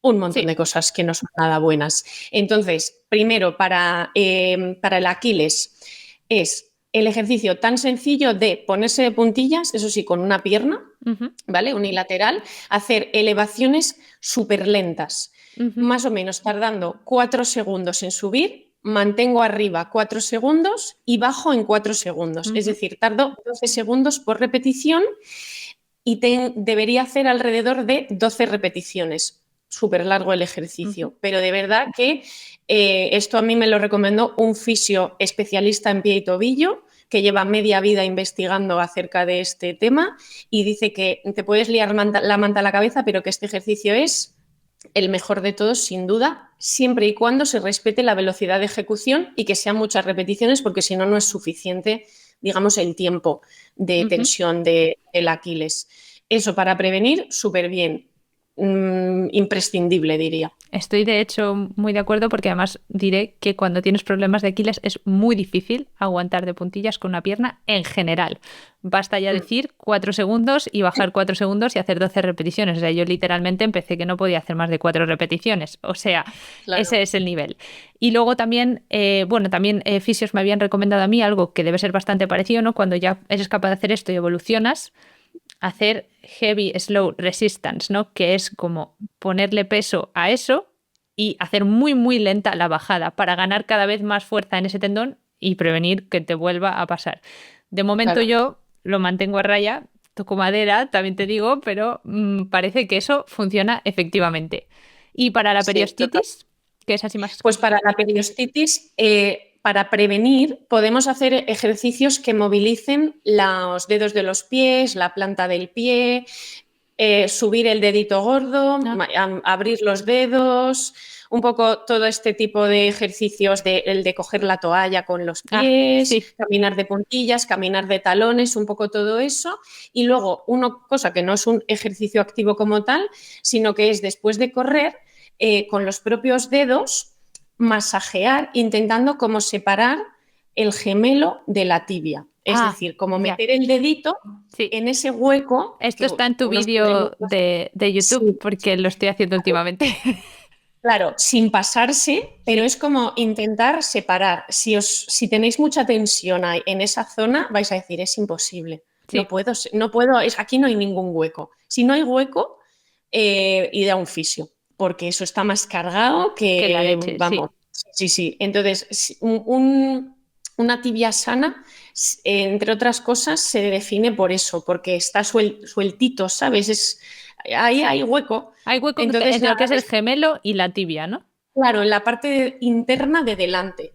S2: un montón de
S1: Sí.
S2: cosas que no son nada buenas. Entonces, primero, para el Aquiles es el ejercicio tan sencillo de ponerse de puntillas, eso sí, con una pierna,
S1: Ujú.
S2: ¿vale? Unilateral, hacer elevaciones súper lentas,
S1: Ujú.
S2: más o menos tardando 4 segundos en subir, mantengo arriba 4 segundos y bajo en 4 segundos. Es
S1: Ujú.
S2: decir, tardo 12 segundos por repetición y debería hacer alrededor de 12 repeticiones. Súper largo el
S1: Ujú.
S2: ejercicio, pero de verdad que esto a mí me lo recomendó un fisio especialista en pie y tobillo, que lleva media vida investigando acerca de este tema y dice que te puedes liar la manta a la cabeza, pero que este ejercicio es el mejor de todos, sin duda, siempre y cuando se respete la velocidad de ejecución y que sean muchas repeticiones, porque si no, no es suficiente, digamos, el tiempo de tensión del Aquiles. Eso para prevenir, súper bien. Imprescindible, diría.
S1: Estoy de hecho muy de acuerdo porque además diré que cuando tienes problemas de Aquiles es muy difícil aguantar de puntillas con una pierna en general. Basta ya decir 4 segundos y bajar 4 segundos y hacer 12 repeticiones. O sea, yo literalmente empecé que no podía hacer más de 4 repeticiones. O sea, claro, ese es el nivel. Y luego también, también fisios me habían recomendado a mí algo que debe ser bastante parecido, ¿no? Cuando ya eres capaz de hacer esto y evolucionas, hacer heavy slow resistance, ¿no? Que es como ponerle peso a eso y hacer muy, muy lenta la bajada para ganar cada vez más fuerza en ese tendón y prevenir que te vuelva a pasar. De momento yo lo mantengo a raya, toco madera, también te digo, pero parece que eso funciona efectivamente. Y para la periostitis, que es así más...
S2: Pues para la periostitis, para prevenir, podemos hacer ejercicios que movilicen los dedos de los pies, la planta del pie, subir el dedito gordo, abrir los dedos, un poco todo este tipo de ejercicios, el de coger la toalla con los pies, caminar de puntillas, caminar de talones, un poco todo eso. Y luego, una cosa que no es un ejercicio activo como tal, sino que es después de correr, con los propios dedos, masajear, intentando como separar el gemelo de la tibia. Es decir, como meter el dedito en ese hueco.
S1: Esto está en tu vídeo de YouTube, porque lo estoy haciendo últimamente.
S2: Claro, sin pasarse, pero es como intentar separar. Si tenéis mucha tensión en esa zona, vais a decir, es imposible. No puedo, aquí no hay ningún hueco. Si no hay hueco, id a un fisio, porque eso está más cargado que
S1: la leche,
S2: vamos. Sí. Entonces, una tibia sana, entre otras cosas, se define por eso, porque está sueltito, ¿sabes? Ahí hay hueco.
S1: Hay hueco entre lo que es el gemelo y la tibia, ¿no?
S2: Claro, en la parte interna de delante.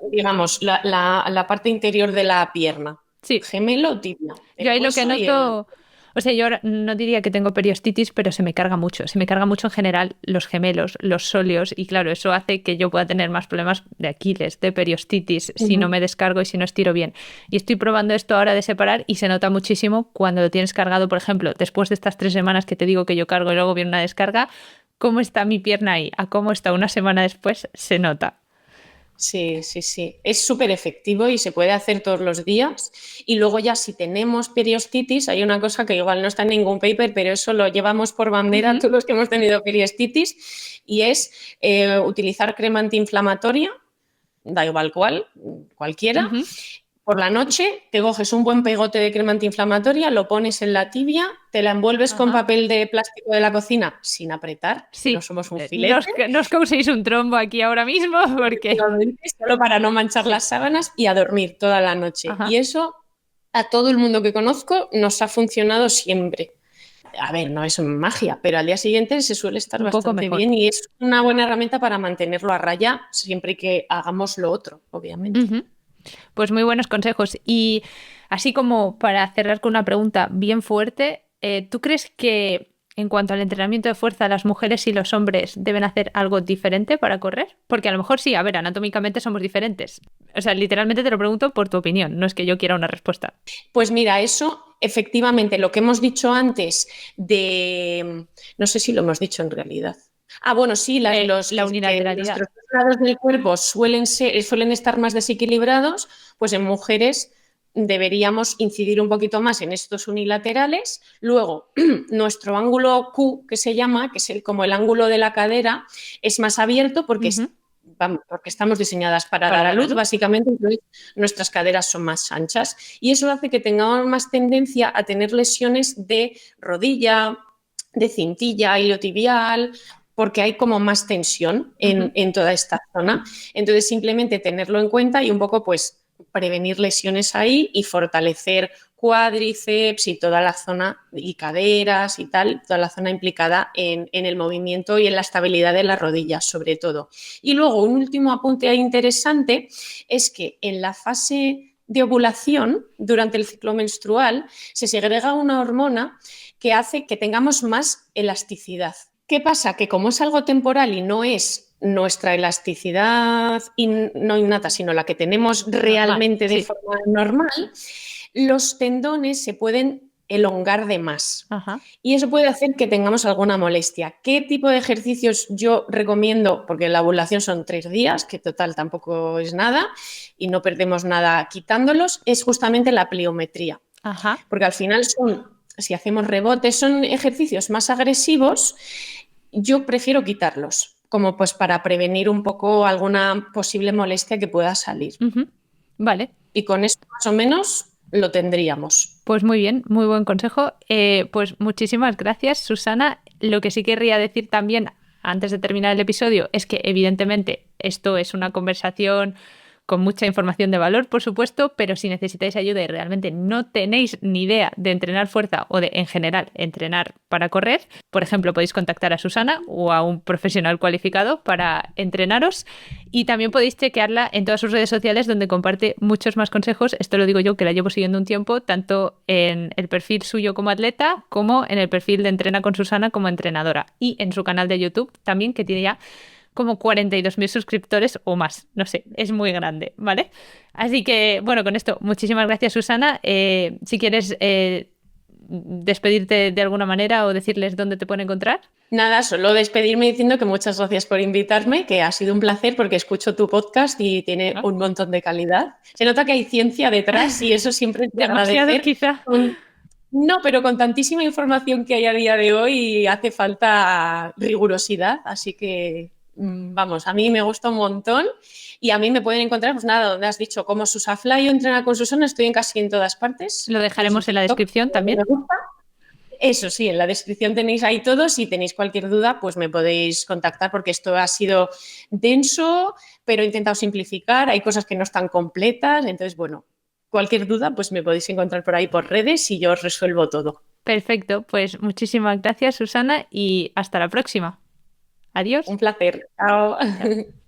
S2: Digamos, la parte interior de la pierna.
S1: Sí.
S2: Gemelo o tibia.
S1: Yo ahí lo que noto... O sea, yo ahora no diría que tengo periostitis, pero se me carga mucho. Se me carga mucho en general los gemelos, los sóleos, y claro, eso hace que yo pueda tener más problemas de Aquiles, de periostitis, si no me descargo y si no estiro bien. Y estoy probando esto ahora de separar y se nota muchísimo cuando lo tienes cargado, por ejemplo, después de estas 3 semanas que te digo que yo cargo y luego viene una descarga, cómo está mi pierna ahí, a cómo está una semana después, se nota.
S2: Sí. Es súper efectivo y se puede hacer todos los días. Y luego ya si tenemos periostitis, hay una cosa que igual no está en ningún paper, pero eso lo llevamos por bandera todos los que hemos tenido periostitis, y es utilizar crema antiinflamatoria, da igual cualquiera. Por la noche te coges un buen pegote de crema antiinflamatoria, lo pones en la tibia, te la envuelves con papel de plástico de la cocina sin apretar, no somos un filete.
S1: No os causéis un trombo aquí ahora mismo, porque...
S2: Solo para no manchar las sábanas y a dormir toda la noche. Y eso a todo el mundo que conozco nos ha funcionado siempre. A ver, no es magia, pero al día siguiente se suele estar bastante bien y es una buena herramienta para mantenerlo a raya siempre que hagamos lo otro, obviamente.
S1: Pues muy buenos consejos. Y así como para cerrar con una pregunta bien fuerte, ¿tú crees que en cuanto al entrenamiento de fuerza, las mujeres y los hombres deben hacer algo diferente para correr? Porque a lo mejor sí, a ver, anatómicamente somos diferentes. O sea, literalmente te lo pregunto por tu opinión, no es que yo quiera una respuesta.
S2: Pues mira, eso efectivamente, lo que hemos dicho antes no sé si lo hemos dicho en realidad. Bueno, sí,
S1: la unilateralidad.
S2: Nuestros lados del cuerpo suelen estar más desequilibrados, pues en mujeres deberíamos incidir un poquito más en estos unilaterales. Luego, nuestro ángulo Q, que se llama, que es como el ángulo de la cadera, es más abierto porque estamos diseñadas para dar a luz, básicamente, entonces nuestras caderas son más anchas y eso hace que tengamos más tendencia a tener lesiones de rodilla, de cintilla, iliotibial, porque hay como más tensión en toda esta zona. Entonces, simplemente tenerlo en cuenta y un poco, pues, prevenir lesiones ahí y fortalecer cuádriceps y toda la zona y caderas y tal, toda la zona implicada en el movimiento y en la estabilidad de las rodillas, sobre todo. Y luego, un último apunte interesante es que en la fase de ovulación, durante el ciclo menstrual, se segrega una hormona que hace que tengamos más elasticidad. ¿Qué pasa? Que como es algo temporal y no es nuestra elasticidad no innata, sino la que tenemos realmente de forma normal, los tendones se pueden elongar de más.
S1: Ajá.
S2: Y eso puede hacer que tengamos alguna molestia. ¿Qué tipo de ejercicios yo recomiendo? Porque la ovulación son 3 días, que total tampoco es nada, y no perdemos nada quitándolos, es justamente la pliometría.
S1: Ajá.
S2: Porque al final si hacemos rebotes, son ejercicios más agresivos, yo prefiero quitarlos, como pues para prevenir un poco alguna posible molestia que pueda salir.
S1: Vale.
S2: Y con esto más o menos lo tendríamos.
S1: Pues muy bien, muy buen consejo. Pues muchísimas gracias, Susana. Lo que sí querría decir también antes de terminar el episodio es que evidentemente esto es una conversación con mucha información de valor, por supuesto, pero si necesitáis ayuda y realmente no tenéis ni idea de entrenar fuerza o de, en general, entrenar para correr, por ejemplo, podéis contactar a Susana o a un profesional cualificado para entrenaros y también podéis chequearla en todas sus redes sociales donde comparte muchos más consejos. Esto lo digo yo que la llevo siguiendo un tiempo, tanto en el perfil suyo como atleta como en el perfil de Entrena con Susana como entrenadora y en su canal de YouTube también que tiene ya como 42.000 suscriptores o más. No sé, es muy grande, ¿vale? Así que, bueno, con esto, muchísimas gracias, Susana. Si quieres despedirte de alguna manera o decirles dónde te pueden encontrar.
S2: Nada, solo despedirme diciendo que muchas gracias por invitarme, que ha sido un placer porque escucho tu podcast y tiene un montón de calidad. Se nota que hay ciencia detrás y eso siempre es de
S1: Demasiado,
S2: agradecer.
S1: quizá.
S2: No, pero con tantísima información que hay a día de hoy hace falta rigurosidad, así que vamos, a mí me gusta un montón y a mí me pueden encontrar, pues nada, donde has dicho, como Susafly o Entrena con Susana, estoy en casi en todas partes.
S1: Lo dejaremos en la descripción también.
S2: Me gusta. Eso sí, en la descripción tenéis ahí todo. Si tenéis cualquier duda, pues me podéis contactar porque esto ha sido denso, pero he intentado simplificar. Hay cosas que no están completas. Entonces, bueno, cualquier duda, pues me podéis encontrar por ahí por redes y yo os resuelvo todo.
S1: Perfecto, pues muchísimas gracias, Susana, y hasta la próxima. Adiós.
S2: Un placer. Chao.
S1: Chao.